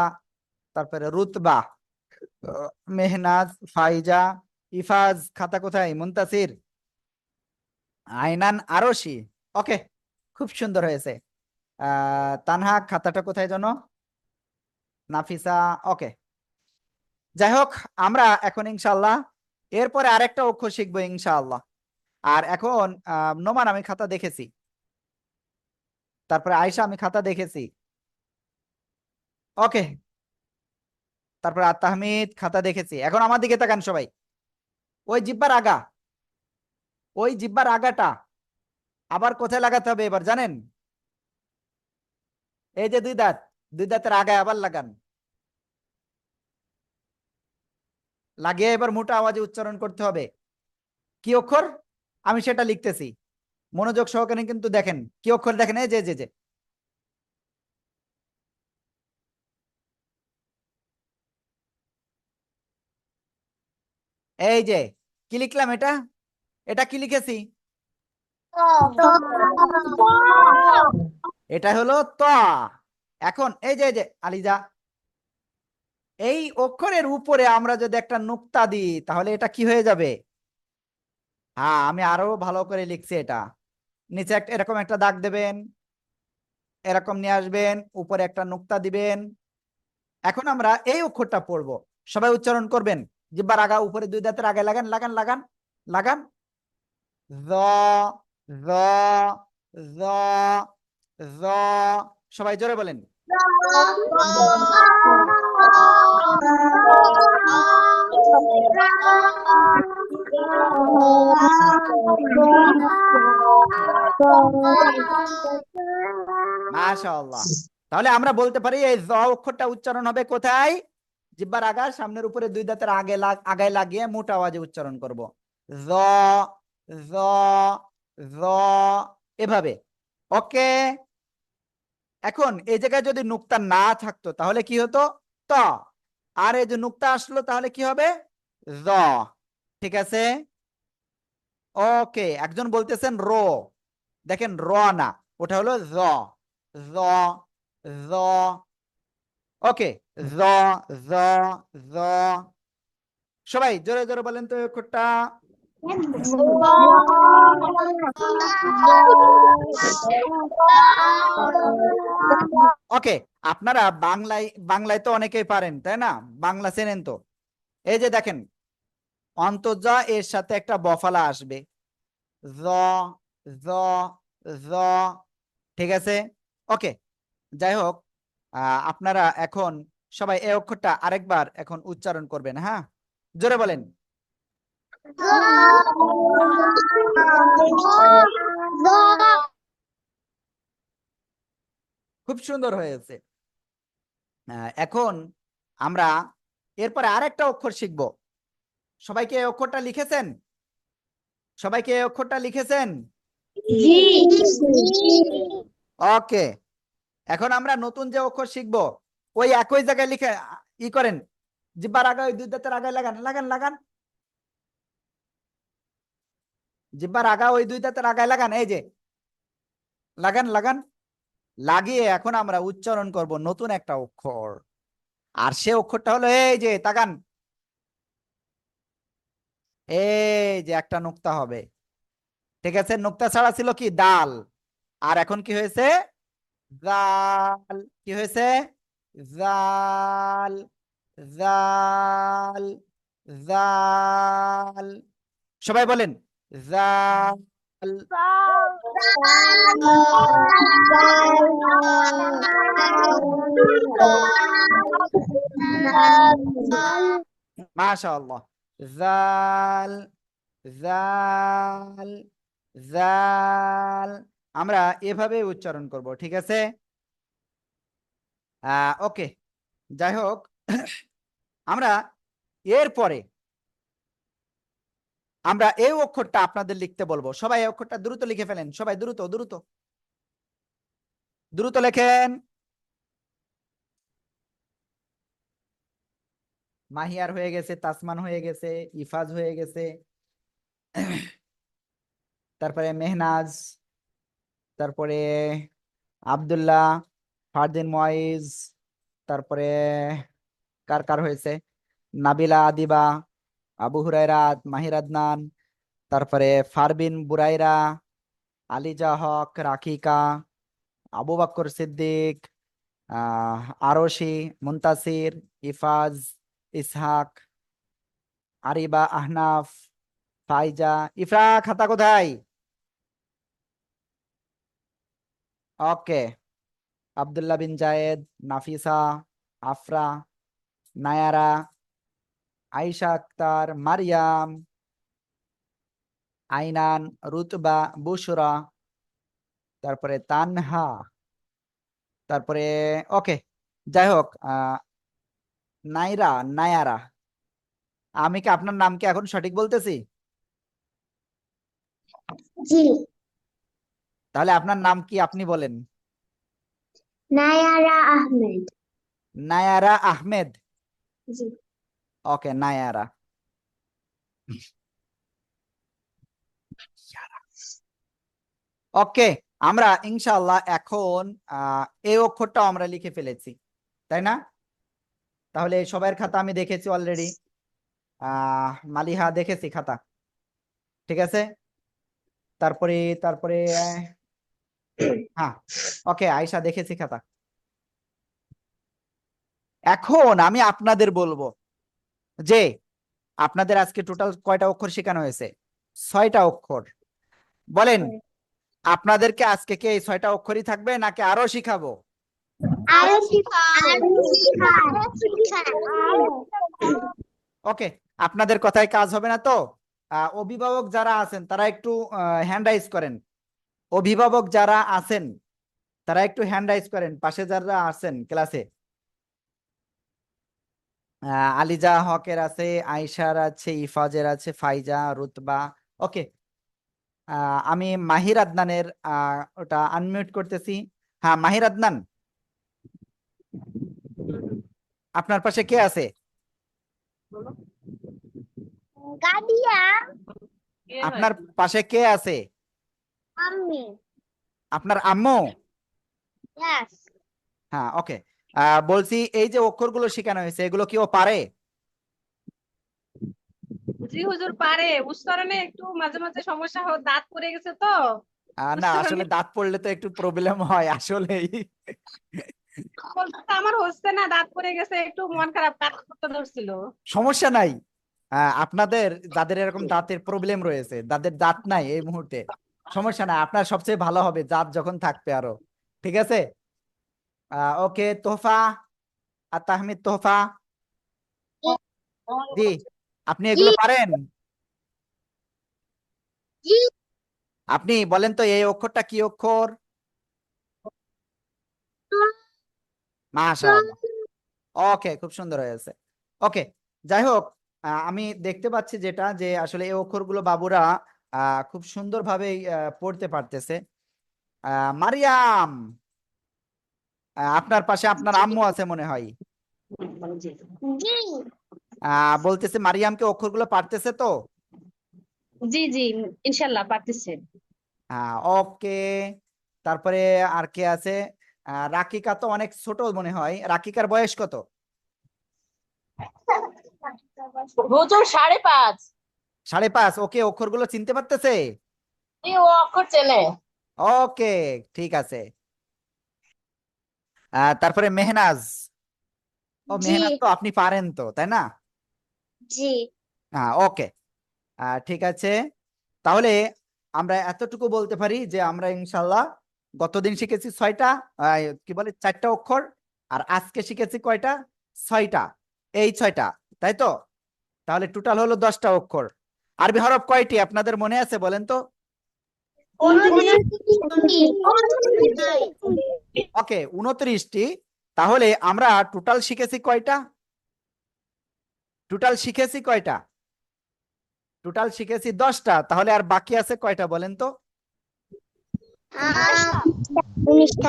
তারপরে রুতবা, মেহনাজ, ফাইজা, ইফাজ। খাতা কোথায়? মুনতাসির, আইনান, আরশি। ওকে, খুব সুন্দর হয়েছে। তানহা, খাতাটা কোথায় যেন? নাফিসা। ওকে, যাই হোক, আমরা এখন ইনশাআল্লাহ এরপরে আরেকটা অক্ষর শিখবো ইনশাআল্লাহ। আর এখন নোমান, আমি খাতা দেখেছি, তারপরে আয়শা, আমি খাতা দেখেছি। ওকে, তারপরে তাহমিদ, খাতা দেখেছি। এখন আমার দিকে তাকান সবাই। ওই জিব্বার আগা, ওই জিব্বার আগাটা আবার কোথায় লাগাতে হবে এবার জানেন? এই যে দুই দাঁত, দুই দাঁতের আগায় আবার লাগান। লাগিয়ে এবার মোটা আওয়াজে উচ্চারণ করতে হবে। কি অক্ষর? আমি সেটা লিখতেছি, মনোযোগ সহকারে কিন্তু দেখেন কি অক্ষর। দেখেন, এই যে যে যে এই যে কি লিখলাম, এটা এটা কি লিখেছি? এটা হলো ত। এখন এই যে আলিজা, এই অক্ষরের উপরে আমরা যদি একটা নুক্তা দিই তাহলে এটা কি হয়ে যাবে? হ্যাঁ, আমি আরো ভালো করে লিখছি। এটা নিচে একটা এরকম একটা দাগ দেবেন, এরকম নিয়ে আসবেন, উপরে একটা নুক্তা দিবেন। এখন আমরা এই অক্ষরটা পড়বো, সবাই উচ্চারণ করবেন। জিহ্বার আগা, উপরে দুই দাঁতের আগে লাগান, লাগান, লাগান, লাগান। য, য, য, য। সবাই জোরে বলেন। মাশাআল্লাহ। তাহলে আমরা বলতে পারি এই জ অক্ষরটা উচ্চারণ হবে কোথায়? জিহ্বার আগা, সামনের উপরে দুই দাঁতের আগায় লাগিয়ে মোটা আওয়াজে উচ্চারণ করব। জ, জ, জ, এভাবে। ওকে, এখন এই জায়গায় যদি নুক্তা না থাকতো তাহলে কি হতো? ত। আর এই যে নুক্তা আসলো তাহলে কি হবে? জ। ঠিক আছে। ওকে, একজন বলতেছেন র, দেখেন র না, ওটা হলো জ। জ, জ। ওকে, জ, জ, জ। সবাই জোরে জোরে বলেন তো এই অক্ষরটা। ওকে, আপনারা বাংলায় বাংলায় তো অনেকেই পারেন তাই না? বাংলা চেনেন তো। এই যে দেখেন, অন্তর্জা এর সাথে একটা বফালা আসবে, জ, জ, জ। ঠিক আছে। ওকে, যাই হোক, আপনারা এখন সবাই এই অক্ষরটা আরেকবার এখন উচ্চারণ করবেন। হ্যাঁ, জোরে বলেন। খুব সুন্দর হয়েছে। এখন আমরা এরপরে আরেকটা অক্ষর শিখব। সবাইকে এই অক্ষরটা লিখেছেন? সবাইকে এই অক্ষরটা লিখেছেন? ওকে, এখন আমরা নতুন যে অক্ষর শিখব ওই একই জায়গায় লিখে ই করেন। জিহ্বার আগায়, ওই দুই দাঁতের আগায় লাগান, লাগান, লাগান। জিহ্বার আগা, ওই দুই দাঁতের আগায় লাগান, এই যে লাগান, লাগান। লাগিয়ে এখন আমরা উচ্চারণ করব নতুন একটা অক্ষর। আর সে অক্ষরটা হলো এই যে তাকান, এই যে একটা নুক্তা হবে। ঠিক আছে, নুক্তা ছাড়া ছিল কি? দাল। আর এখন কি হয়েছে? জাল। কি হয়েছে? জাল, জাল, জাল। সবাই বলেন জাল। মাশাআল্লাহ। জাল, জাল, জাল। আমরা এভাবে উচ্চারণ করব। ঠিক আছে। ওকে, যাই হোক, আমরা এরপরে আমরা এই অক্ষরটা আপনাদের লিখতে বলবো, সবাই এই অক্ষরটা দ্রুত লিখে ফেলেন, সবাই দ্রুত দ্রুত দ্রুত লেখেন। মাহিয়ার হয়ে গেছে, তাসমান হয়ে গেছে, ইফাজ হয়ে গেছে, তারপরে মেহনাজ, তারপরে আব্দুল্লাহ, ফারদিন মুইজ, তারপরে কার কার হয়েছে, নাবিলা আদিবা, আবু হুরায়রা, মাহির আদনান, তারপরে ফারবিন বুরাইরা, আলিজা হক, রাকিকা, আবু বকর সিদ্দিক, আরশি, মুনতাসির, ইফাজ, ইসহাক, আরিবা, আহনাফ, ফাইজা। ইফরা খাতা কোথায়? ওকে। আব্দুল্লাহ বিন জায়েদ, নাফিসা, আফরা, নায়ারা, আয়েশা আক্তার, মারিয়াম, আইনান, রুতবা, বুশরা, তারপরে তানহা, তারপরে ওকে, যাই হোক, নাইরা, নায়ারা। আমি কি আপনার নাম কি এখন সঠিক বলতেছি? জি। তাহলে আপনার নাম কি আপনি বলেন। নায়ারা আহমেদ। নায়ারা আহমেদ। জি। ওকে, নায়ারা। ওকে, আমরা ইনশাআল্লাহ এখন এই অক্ষরটাও আমরা লিখে ফেলেছি, তাই না? তাহলে সবার খাতা আমি দেখেছি অলরেডি। মালিহা দেখেছি খাতা, ঠিক আছে। তারপরে তারপরে হ্যাঁ, ওকে, আয়শা দেখেছি খাতা। এখন আমি আপনাদের বলবো যে আপনাদের আজকে টোটাল কয়টা অক্ষর শেখানো হয়েছে? 6টা অক্ষর। বলেন, আপনাদেরকে আজকে কি এই 6টা অক্ষরই থাকবে নাকি আরো শিখাবো? আরো শিখান। ওকে, আপনাদের কথায় কাজ হবে না তো? অভিভাবক যারা আছেন তারা একটু হ্যান্ড রাইজ করেন। অভিভাবক যারা আছেন তারা একটু হ্যান্ড রাইজ করেন, পাশে যারা আছেন ক্লাসে। আলিজা হকের আছে, আয়শার আছে, ইফাজের আছে, ফাইজা, রুতবা। ওকে, আমি মাহির আদনানের ওটা আনমিউট করতেছি। হ্যাঁ, মাহির আদনান, আপনার পাশে কে আছে? গাদিয়া। আপনার পাশে কে আছে? আম্মি। আপনার আম্মু? ইয়েস। হ্যাঁ, ওকে। বলছি এই যে অক্ষরগুলো শেখানো হয়েছে এগুলো কি ও পারে? জি হুজুর পারে, উচ্চারণে একটু মাঝে মাঝে সমস্যা হয়, দাঁত পড়ে গেছে তো না, উচ্চারণে আসলে দাঁত পড়লে তো একটু প্রবলেম হয় আসলেই। বলতে আমার হচ্ছে না, দাঁত পড়ে গেছে, একটু মন খারাপ, কাজ করতে ধরছিল। সমস্যা নাই। আপনাদের যাদের এরকম দাঁতের প্রবলেম রয়েছে, যাদের দাঁত নাই এই মুহূর্তে, সমস্যা নাই, আপনার সবচেয়ে ভালো হবে দাঁত যখন থাকবে আরো। ঠিক আছে। ওকে, তোহফা আর তাহমিদ, তোহফা জি, আপনি জি। এগুলো পারেন? জি। আপনি বলেন তো এই অক্ষরটা কি অক্ষর? মাশাআল্লাহ। ওকে, খুব সুন্দর হয়েছে। ওকে, যাই হোক, আমি দেখতে পাচ্ছি যেটা যে আসলে এই অক্ষরগুলো বাবুরা খুব সুন্দরভাবে পড়তে পারতেছে। মারিয়াম, আপনার পাশে আপনার আম্মু আছে মনে হয়। জি। বলতেছে মারিয়ামকে অক্ষরগুলো পারতেছে তো? জি জি, ইনশাল্লাহ পারতেছে। ওকে, তারপরে আর কে আছে? রাকিকা তো অনেক ছোট মনে হয়, রাকিকার বয়স কত? হুজুর 5.5। 5.5। ওকে, অক্ষরগুলো চিনতে পারতেছে? জি, ও অক্ষর চেনে। ওকে, ঠিক আছে। তারপরে মেহনাজ। ও, জি। মেহনাজ তো আপনি পারেন তো, তাই না? জি। ওকে, ঠিক আছে। তাহলে আমরা এতটুকু বলতে পারি যে আমরা ইনশাল্লাহ গতদিন শিখেছি 6টা, কি বলে 4টা অক্ষর, আর আজকে শিখেছি কয়টা? 6টা। এই 6টা, তাই তো? তাহলে টোটাল হলো 10টা অক্ষর। আরবি হরফ কয়টি আপনাদের মনে আছে বলেন তো? ওকে, 29টি। তাহলে আমরা টোটাল শিখেছি কয়টা? টোটাল শিখেছি কয়টা? টোটাল শিখেছি 10টা, তাহলে আর বাকি আছে কয়টা বলেন তো? 19টা।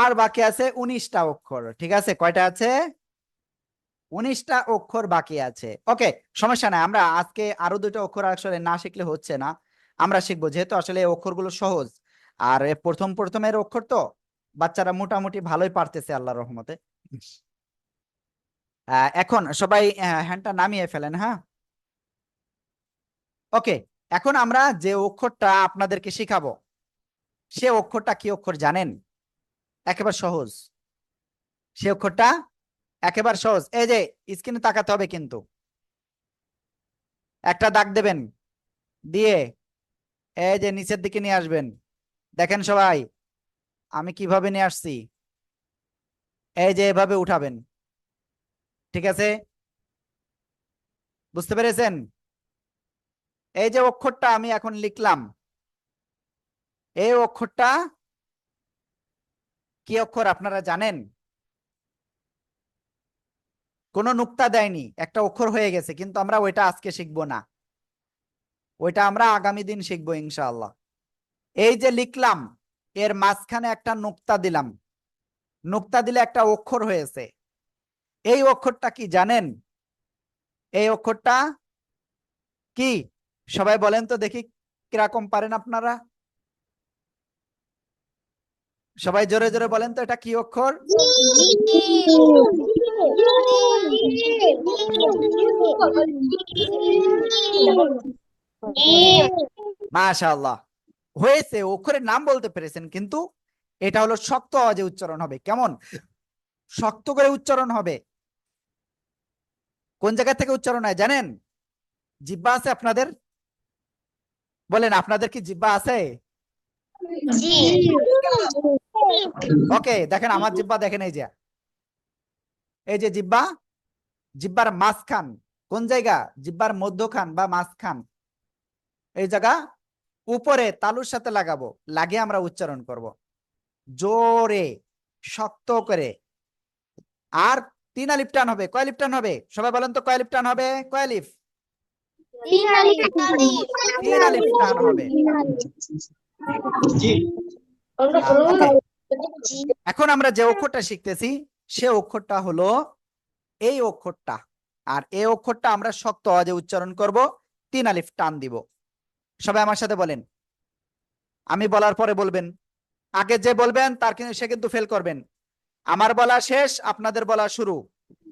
আর বাকি আছে 19টা অক্ষর। ঠিক আছে, কয়টা আছে? 19টা অক্ষর বাকি আছে। ওকে, সমস্যা নাই, আমরা আজকে আরো 2টা অক্ষর আসলে না শিখলে হচ্ছে না, আমরা শিখবো, যেহেতু আসলে এই অক্ষরগুলো সহজ। আর প্রথমের অক্ষর তো বাচ্চারা মোটামুটি ভালোই পারতেছে আল্লাহর রহমতে। এখন সবাই হ্যান্ডটা নামিয়ে ফেলেন, হ্যাঁ। ওকে, এখন আমরা যে অক্ষরটা আপনাদেরকে শিখাবো সে অক্ষরটা কি অক্ষর জানেন? একেবারে সহজ। সে অক্ষরটা একেবারে সহজ। এই যে স্ক্রিনে তাকাতে হবে কিন্তু, একটা দাগ দেবেন, দিয়ে এই যে নিচের দিকে নিয়ে আসবেন। দেখেন সবাই আমি কিভাবে নিয়ে আসছি, এই যে এভাবে উঠাবেন। ঠিক আছে, বুঝতে পেরেছেন? এই যে অক্ষরটা আমি এখন লিখলাম, এই অক্ষরটা কি অক্ষর আপনারা জানেন? কোনো নুক্তা দেয়নি, একটা অক্ষর হয়ে গেছে, কিন্তু আমরা ওইটা আজকে শিখবো না, ওইটা আমরা আগামী দিন শিখবো ইনশাআল্লাহ। এই যে লিখলাম, এর মাঝখানে একটা নুক্তা দিলাম, নুক্তা দিলে একটা অক্ষর হয়েছে। এই অক্ষরটা কি জানেন? এই অক্ষরটা কি? সবাই বলেন তো দেখি, কিরকম পারেন আপনারা? সবাই জোরে জোরে বলেন তো, এটা কি অক্ষর? মাশাআল্লাহ, হয়েছে, অক্ষরের নাম বলতে পেরেছেন, কিন্তু এটা হলো শক্ত আওয়াজে উচ্চারণ হবে। কেমন শক্ত করে উচ্চারণ হবে? কোন জায়গা থেকে উচ্চারণ হয় জানেন? জিহ্বা আছে আপনাদের? বলেন, আপনাদের কি জিহ্বা আছে? ওকে, দেখেন আমার জিহ্বা, দেখেন এই যে, এই যে জিহ্বা, জিহ্বার মাঝখান কোন জায়গা? জিহ্বার মধ্যখান বা মাঝখান, এই জায়গা উপরে তালুর সাথে লাগাবো, লাগিয়ে আমরা উচ্চারণ করব জোরে, শক্ত করে। আর 3 আলিফ টান হবে। কয় আলিফ টান হবে সবাই বলেন তো, কয় আলিফ টান হবে? কয় আলিফ? 3 আলিফ টান হবে। ওকে, এখন আমরা যে অক্ষরটা শিখতেছি সে অক্ষরটা হলো এই অক্ষরটা। আর এই অক্ষরটা আমরা শক্ত আওয়াজে উচ্চারণ করব, 3 আলিফ টান দিব। সবাই আমার সাথে বলেন, আমি বলার পরে বলবেন। আগে যে বলবেন তার কিন্তু সে কিন্তু ফেল করবেন। আমার বলা শেষ, আপনাদের বলা শুরু,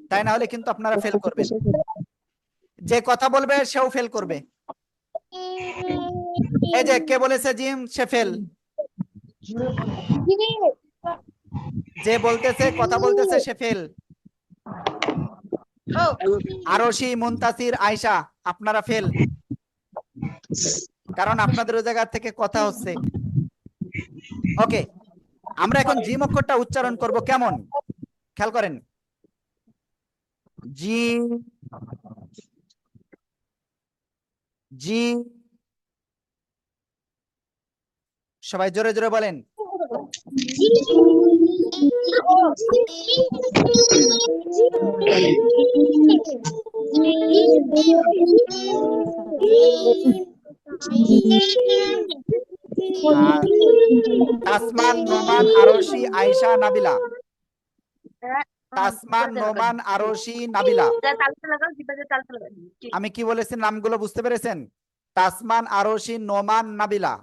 তাই না হলে কিন্তু আপনারা ফেল করবেন। যে কথা বলবে সেও ফেল করবে। এই যে কে বলেছে জিম, সে ফেল। যে বলতেছে, কথা বলতেছে, সে ফেল। আরশি, মুনতাসির, আয়শা, আপনারা ফেল, কারণ আপনাদের ওই জায়গা থেকে কথা হচ্ছে। ওকে, আমরা এখন জিম অক্ষরটা উচ্চারণ করব কেমন, খেয়াল করেন। জি, জি, সবাই জোরে জোরে বলেন। আর তাসমান, নোমান, আরশি, আয়শা, নাবিলা। তাসমান, নোমান, আরশি, নাবিলা। আমি কি বলেছি নামগুলো বুঝতে পেরেছেন? তাসমান, আরশি, নোমান, নাবিলা,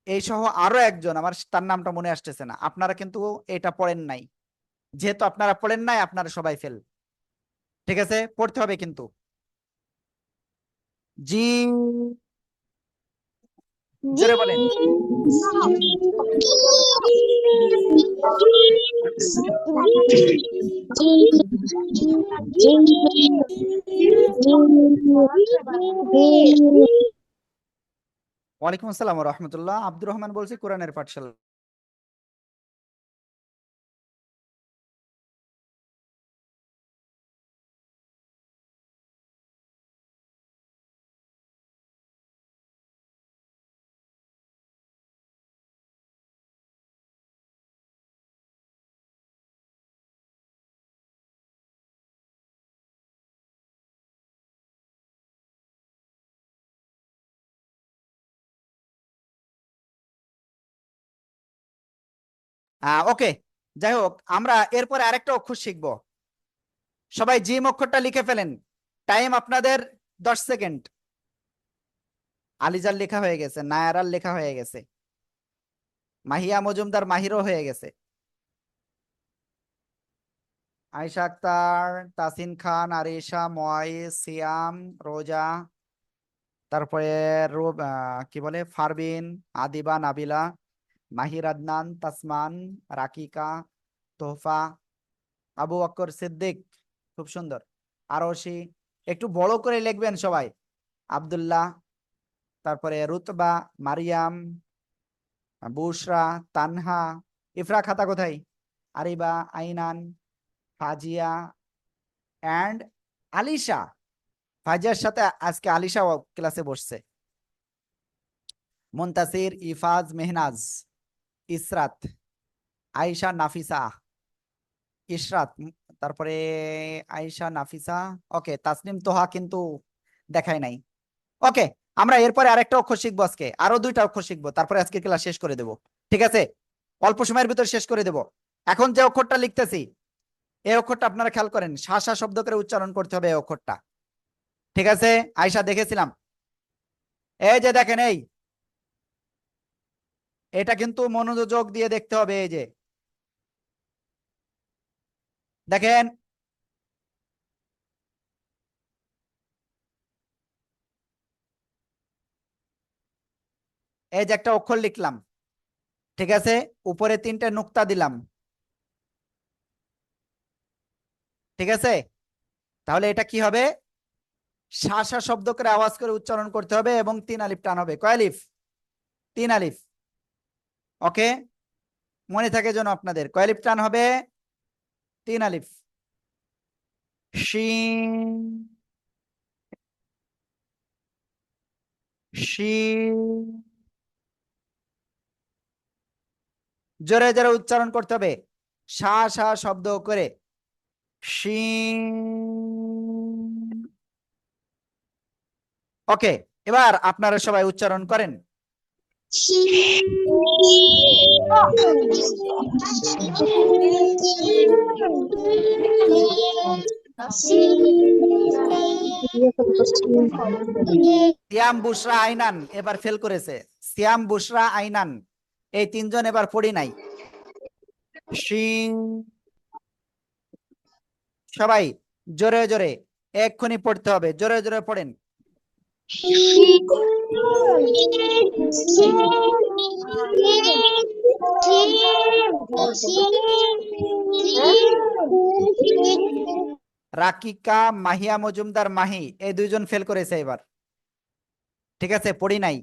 এই সহ আরো একজন, আমার তার নামটা মনে আসতেছে না। আপনারা কিন্তু এটা পড়েন নাই, যেহেতু আপনারা পড়েন নাই আপনারা সবাই ফেল। ঠিক আছে, পড়তে হবে কিন্তু। জি, জোরে বলেন। ওয়ালাইকুম আসসালাম ওয়া রাহমাতুল্লাহ, আব্দুর রহমান বলছি, কোরআনের পাঠশালা। ওকে, যাই হোক, আমরা এরপরে আরেকটা অক্ষর শিখবো। সবাই জিম অক্ষরটা লিখে ফেলেন। টাইম আপনাদের 10 সেকেন্ড। আলিজার লেখা হয়ে গেছে, নায়ারার লেখা হয়ে গেছে, মাহিয়া মজুমদার মাহিরও হয়ে গেছে, আয়েশা আক্তার, তাসিন খান, আরিশা, ময়েস, সিয়াম, রোজা, তারপরে কি বলে, ফারবিন, আদিবা, নাবিলা, মাহির, আদনান, তাসমান, রাকিকা, তোহফা, আবু বকর সিদ্দিক, খুব সুন্দর, আরশি, একটু বড় করে লিখবেন সবাই, আব্দুল্লাহ, তারপরে রুতবা, মারিয়াম, বুশরা, তানহা, ইফরা খাতা কোথায়, আরিবা, আইনান, ফাজিয়া অ্যান্ড আলিশা। ফাজিয়ার সাথে আজকে আলিশা ক্লাসে বসছে। মুনতাসির, ইফাজ, মেহনাজ, ইসরাত, আয়েশা, নাফিসা, ইশরাত, তারপরে আয়েশা, নাফিসা, ওকে, তাসনিম, তোহা কিন্তু দেখাই নাই। ওকে, আমরা এরপরে আরেকটা অক্ষর শিখবো, আজকে আরো 2টা অক্ষর শিখবো, তারপরে আজকে ক্লাস শেষ করে দেব। ঠিক আছে, অল্প সময়ের ভিতর শেষ করে দেব। এখন যে অক্ষরটা লিখতেছি, এই অক্ষরটা আপনারা খেয়াল করেন, শা শা শব্দ করে উচ্চারণ করতে হবে এই অক্ষরটা। ঠিক আছে, আয়েশা দেখেছিলাম, এই যে দেখেন, এটা কিন্তু মনোযোগ দিয়ে দেখতে হবে। এই যে দেখেন, এই যে একটা অক্ষর লিখলাম, ঠিক আছে, উপরে 3টে নুক্তা দিলাম, ঠিক আছে, তাহলে এটা কি হবে, শা শা শব্দ করে আওয়াজ করে উচ্চারণ করতে হবে এবং 3 আলিফ টান হবে। কয় আলিফ? 3 আলিফ। ওকে, মনে থাকে যেন আপনাদের, কয় আলিফ টান হবে? 3 আলিফ। শিন, শিন, জোরে জোরে উচ্চারণ করতে হবে, শা শা শব্দ করে, শিন। ওকে, এবার আপনারা সবাই উচ্চারণ করেন। সিয়াম, বুশরা, আইনান এবার ফেল করেছে। সিয়াম, বুশরা, আইনান এই 3জন এবার পড়ি নাই। শিন, সবাই জোরে জোরে এক্ষুনি পড়তে হবে, জোরে জোরে পড়েন। রাকিকা, মাহিয়া মজুমদার, মাহি এই 2জন ফেল করেছে এবার। ঠিক আছে, পড়ি নাই।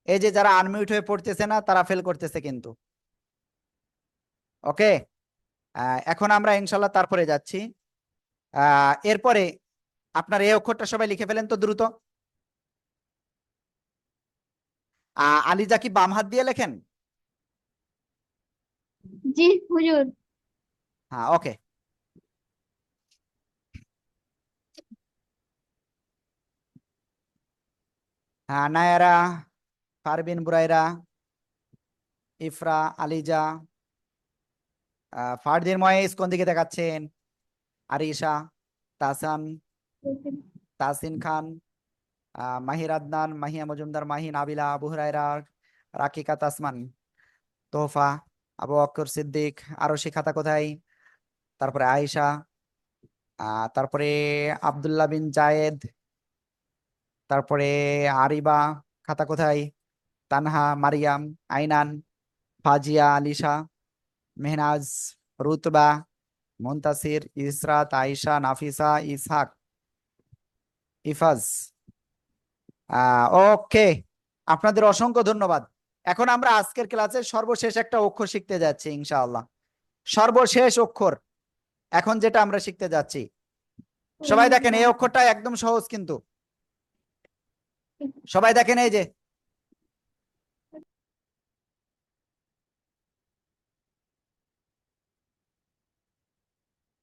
এই যে যারা আনমিউট হয়ে পড়তেছে না, তারা ফেল করতেছে কিন্তু। ওকে, এখন আমরা ইনশাল্লাহ তারপরে যাচ্ছি। এরপরে আপনার এই অক্ষরটা সবাই লিখে ফেলেন তো দ্রুত। আলিজা কি বাম হাত দিয়ে লেখেন? জি হুজুর। হ্যাঁ, ওকে। হ্যাঁ, নায়ারা, পারবিন, বুরাইরা, ইফরা, আলিজা, ফারদিন, ময়েস কোন দিকে দেখাচ্ছেন, আরিশা, তাসান, তাসিন খান, মাহির, আদনান, মাহিয়া মজুমদার, মাহি, নাবিলা, আবু হুরায়রা, রাকিকা, তাসমান, তোহফা, আবু বকর সিদ্দিক, আরশি খাতা কোথায়, তারপরে আয়েশা, তারপরে আব্দুল্লাহ বিন জায়েদ, তারপরে আরিবা খাতা কোথায়, তানহা, মারিয়াম, আইনান, ফাজিয়া, আলিশা, মেহনাজ, রুতবা, মুনতাসির, ইসরাত, আয়েশা, নাফিসা, ইসহাক, ইফাজ। ওকে, আপনাদের অসংখ্য ধন্যবাদ। এখন আমরা আজকের ক্লাসে সর্বশেষ একটা অক্ষর শিখতে যাচ্ছি ইনশাআল্লাহ। সর্বশেষ অক্ষর এখন যেটা আমরা শিখতে যাচ্ছি, সবাই দেখেন এই অক্ষরটা একদম সহজ কিন্তু। সবাই দেখেন, এই যে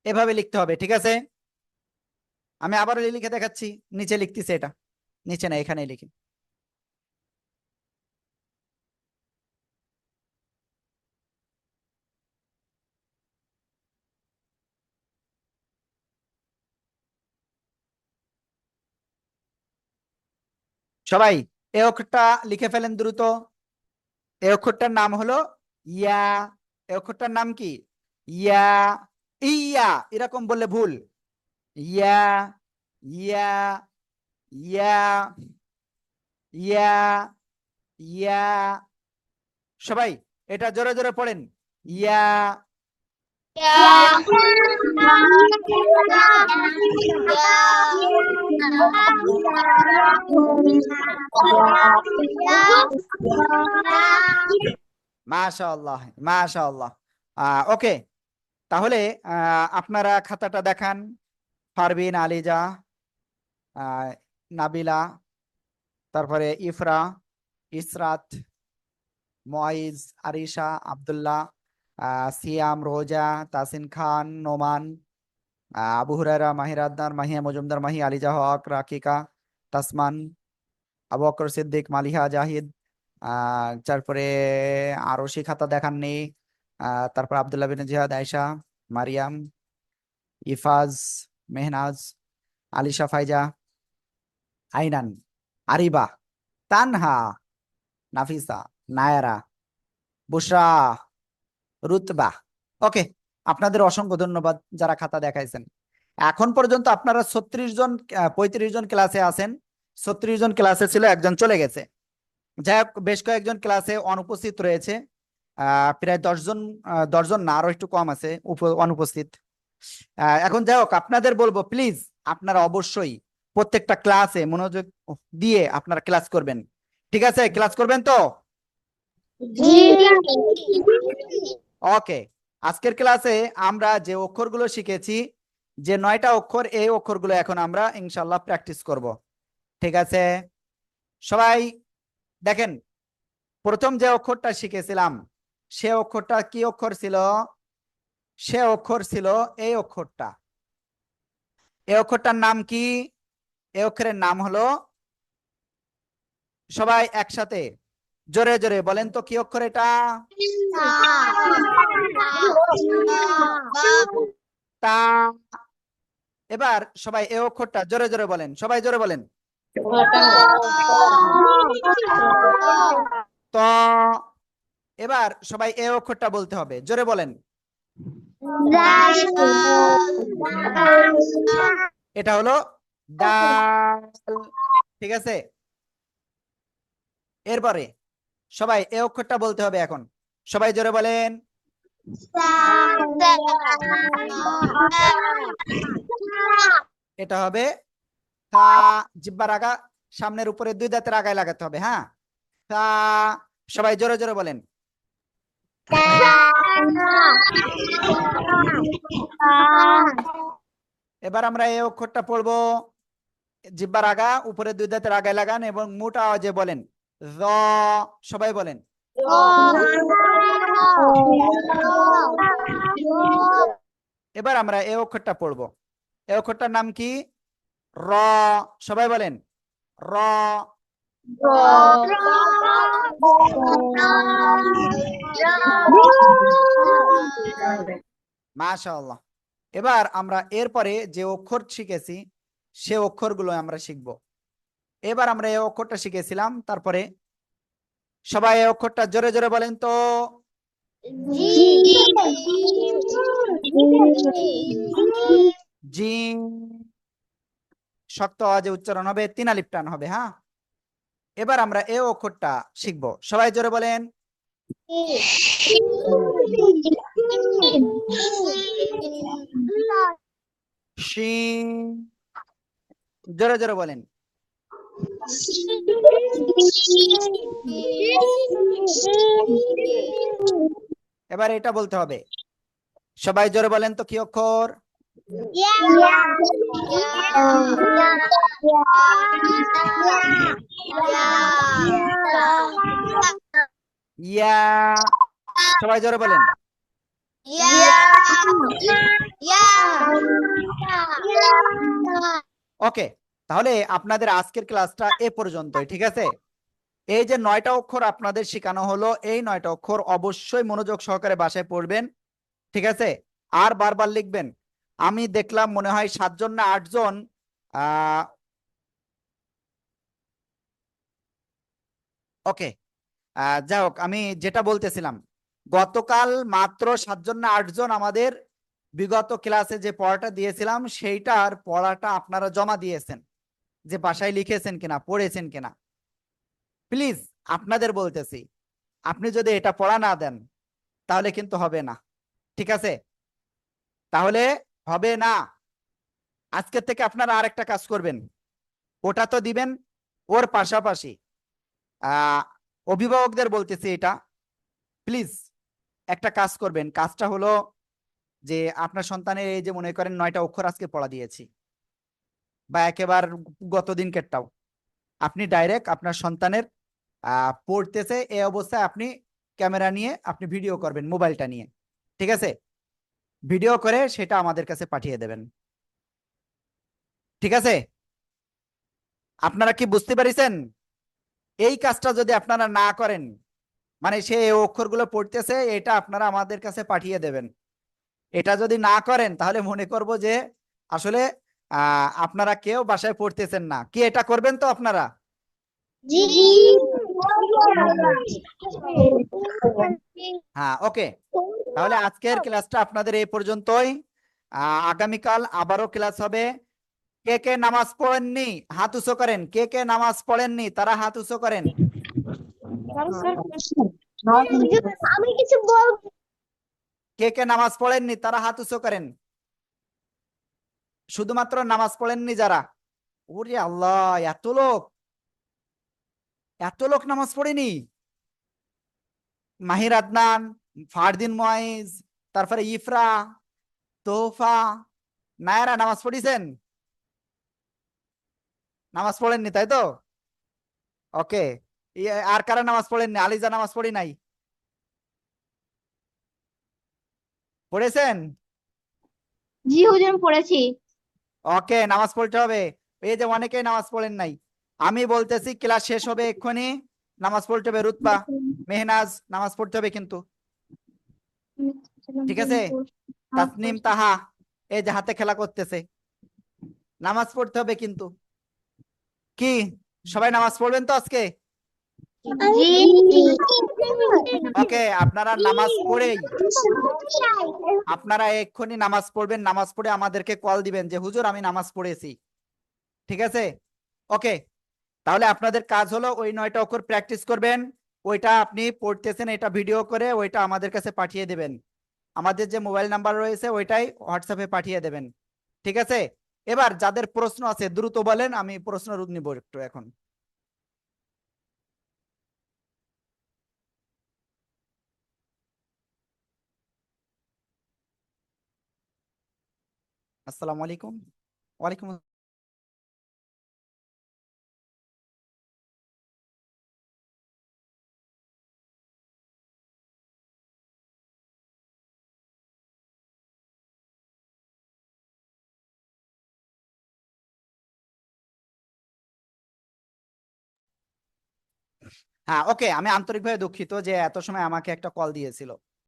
এভাবে লিখতে হবে, ঠিক আছে? আমি আবারও লিখে দেখাচ্ছি, নিচে লিখতেছি, এটা নিচে না, এখানে লিখি। সবাই এই অক্ষরটা লিখে ফেলেন দ্রুত। এই অক্ষরটার নাম হলো ইয়া। এই অক্ষরটার নাম কি? ইয়া। ইয়া এরকম বললে ভুল। ইয়া, ইয়া, ইয়া, ইয়া, ইয়া। সবাই এটা জোরে জোরে পড়েন। ইয়া। মাশাআল্লাহ, মাশাআল্লাহ। ওকে, তাহলে আপনারা খাতাটা দেখান। পারভিন, আলিজা, নাবিলা, তারপরে ইফরা, ইসরাত, মুআইজ, আরিশা, আব্দুল্লাহ, সিয়াম, রোজা, তাসিন খান, নোমান, আবু হুরায়রা, মাহির আদনান, মাহিয়া মজুমদার, মাহি, আলিজা হক, রাকিকা, তাসমান, আবু বকর সিদ্দিক, মালিহা, জাহিদ, তারপরে আরশি খাতা দেখাননি। তারপর আব্দুল্লাহ বিন জিহাদ, আয়েশা, মারিয়াম, ইফাজ, মেহনাজ, আলিশা, ফাইজা, আইনান, আরিবা, তানহা, নাফিসা, নায়ারা, বুশরা, রুতবা। ওকে, আপনাদের অসংখ্য ধন্যবাদ যারা খাতা দেখাইছেন। এখন পর্যন্ত আপনারা 36 জন 35 জন ক্লাসে আছেন। 36 জন ক্লাসে ছিল, একজন চলে গেছে। যাই হোক, বেশ কয়েকজন ক্লাসে অনুপস্থিত রয়েছে। প্রায় 10 জন, 10 জন না, আরো একটু কম আছে অনুপস্থিত। এখন যাই হোক, আপনাদের বলবো প্লিজ আপনারা অবশ্যই প্রত্যেকটা ক্লাসে মনোযোগ দিয়ে আপনারা ক্লাস করবেন। ঠিক আছে? ক্লাস করবেন তো? ওকে, আজকের ক্লাসে আমরা যে অক্ষরগুলো শিখেছি, যে 9টা অক্ষর, এই অক্ষরগুলো এখন আমরা ইনশাল্লাহ প্র্যাকটিস করব। ঠিক আছে? সবাই দেখেন, প্রথম যে অক্ষরটা শিখেছিলাম সে অক্ষরটা কি অক্ষর ছিল? সে অক্ষর ছিল এই অক্ষরটা। এই অক্ষরটার নাম কি? এই অক্ষরের নাম হলো, সবাই একসাথে জোরে জোরে বলেন তো, কি অক্ষর এটা? তা। এবার সবাই এই অক্ষরটা জোরে জোরে বলেন, সবাই জোরে বলেন। ত। এবার সবাই এই অক্ষরটা বলতে হবে, জোরে বলেন। এটা হলো দাল। ঠিক আছে? এরপরে সবাই এই অক্ষরটা বলতে হবে এখন, সবাই জোরে বলেন। এটা হবে তা। জিহ্বার আগা সামনের উপরে 2 দাঁতের আগায় লাগাতে হবে। হ্যাঁ, তা। সবাই জোরে জোরে বলেন। এবার আমরা এই অক্ষরটা পড়বো। জিহ্বার আগা উপরে 2 দাঁতের আগায় লাগান এবং মোটা আওয়াজে বলেন জ। সবাই বলেন। এবার আমরা এই অক্ষরটা পড়বো। এই অক্ষরটার নাম কি? র। সবাই বলেন র। মাশাআল্লাহ। এবার আমরা এরপরে যে অক্ষর শিখেছি সে অক্ষরগুলো আমরা শিখব। এবার আমরা এই অক্ষরটা শিখেছিলাম, তারপরে সবাই এই অক্ষরটা জোরে জোরে বলেন তো। জিম। শক্ত আওয়াজে উচ্চারণ হবে, 3 আলিফ টান হবে। হ্যাঁ, এবার আমরা এই অক্ষরটা শিখব, সবাই জোরে বলেন। শিন। জোরে জোরে বলেন। এবার এটা বলতে হবে, সবাই জোরে বলেন তো, কি অক্ষর? ইয়া। সবাই জোরে বলেন। ওকে, তাহলে আপনাদের আজকের ক্লাসটা এ পর্যন্তই। ঠিক আছে? এই যে 9টা অক্ষর আপনাদের শেখানো হলো, এই 9টা অক্ষর অবশ্যই মনোযোগ সহকারে বাসায় পড়বেন। ঠিক আছে? আর বারবার লিখবেন। আমি দেখলাম মনে হয় 7 জন না 8 জন ওকে, যাই হোক, আমি যেটা বলতেছিলাম, গতকাল মাত্র 7জন না 8জন আমাদের বিগত ক্লাসে যে পড়াটা দিয়েছিলাম সেইটার পড়াটা আপনারা জমা দিয়েছেন, যে বাসায় লিখেছেন কিনা, পড়েছেন কিনা। প্লিজ আপনাদের বলতেছি, আপনি যদি এটা পড়া না দেন তাহলে কিন্তু হবে না, ঠিক আছে? তাহলে হবে না। আজকের থেকে আপনারা আরেকটা কাজ করবেন, ওটা তো দিবেন, ওর পাশাপাশি আহ অভিভাবকদের বলতেছি এটা, প্লিজ একটা কাজ করবেন। কাজটা হলো যে আপনার সন্তানের এই যে মনে করেন 9টা অক্ষর আজকে পড়া দিয়েছি, বা একেবারে গত দিনকেরটাও, আপনি ডাইরেক্ট আপনার সন্তানের পড়তেছে এই অবস্থায় আপনি ক্যামেরা নিয়ে আপনি ভিডিও করবেন মোবাইলটা নিয়ে, ঠিক আছে? ভিডিও করে সেটা আমাদের কাছে পাঠিয়ে দেবেন, ঠিক আছে? আপনারা কি বুঝতে পারিছেন? এই কাজটা যদি আপনারা না করেন, মানে সে এই অক্ষরগুলো পড়তেছে এটা আপনারা আমাদের কাছে পাঠিয়ে দেবেন, এটা যদি না করেন তাহলে মনে করব যে আসলে আপনারা কেউ বাসায় পড়তেছেন না। কি এটা করবেন তো আপনারা? জি। হ্যাঁ, ওকে। তাহলে আজকের ক্লাসটা আপনাদের এই পর্যন্তই। আগামীকাল আবারও ক্লাস হবে। কে কে নামাজ পড়েননি হাত উঁচু করেন, কে কে নামাজ পড়েননি তারা হাত উঁচু করেন। আমি কিছু বলবো। কে কে নামাজ পড়েননি তারা হাত উঁচু করেন, শুধুমাত্র নামাজ পড়েননি যারা। ওরে আল্লাহ, এত লোক, এত লোক নামাজ পড়েনি! মাহির আদনান, ফারদিন ময়েজ, তারপরে ইফরা, তোহফা, নায়রা নামাজ পড়িছেন? নামাজ পড়েননি তাই তো? ওকে। আর কারা নামাজ পড়েননি? আলিজা নামাজ পড়ি নাই, পড়েছেন? জি হুজুর পড়েছি। ওকে, নামাজ পড়তে হবে। এই যে অনেকেই নামাজ পড়েন নাই, আমি বলতেছি ক্লাস শেষ হবে এক্ষুনি, নামাজ পড়তে হবে। রুতবা, মেহনাজ নামাজ পড়তে হবে কিন্তু, ঠিক আছে? তাসনিম, তাহা, এই যে হাতে খেলা করতেছে, নামাজ পড়তে হবে কিন্তু। কি সবাই নামাজ পড়বেন তো আজকে? জি। ওকে, আপনারা নামাজ পড়েই আপনারা এক্ষুনি নামাজ পড়বেন, নামাজ পড়ে আমাদেরকে কল দিবেন যে হুজুর আমি নামাজ পড়েছি, ঠিক আছে? ওকে, তাহলে আপনাদের কাজ হলো ওই 9টা অক্ষর প্র্যাকটিস করবেন, ওইটা আপনি পড়তেছেন এটা ভিডিও করে ওইটা আমাদের কাছে পাঠিয়ে দেবেন, আমাদের যে মোবাইল নাম্বার রয়েছে ওইটাই হোয়াটসঅ্যাপে পাঠিয়ে দেবেন, ঠিক আছে? এবার যাদের প্রশ্ন আছে দ্রুত বলেন, আমি প্রশ্ন নিব একটু এখন। আসসালামু আলাইকুম। ওয়ালাইকুম। হ্যাঁ, ওকে, আমি আন্তরিকভাবে দুঃখিত যে এত সময় আমাকে একটা কল দিয়েছিল।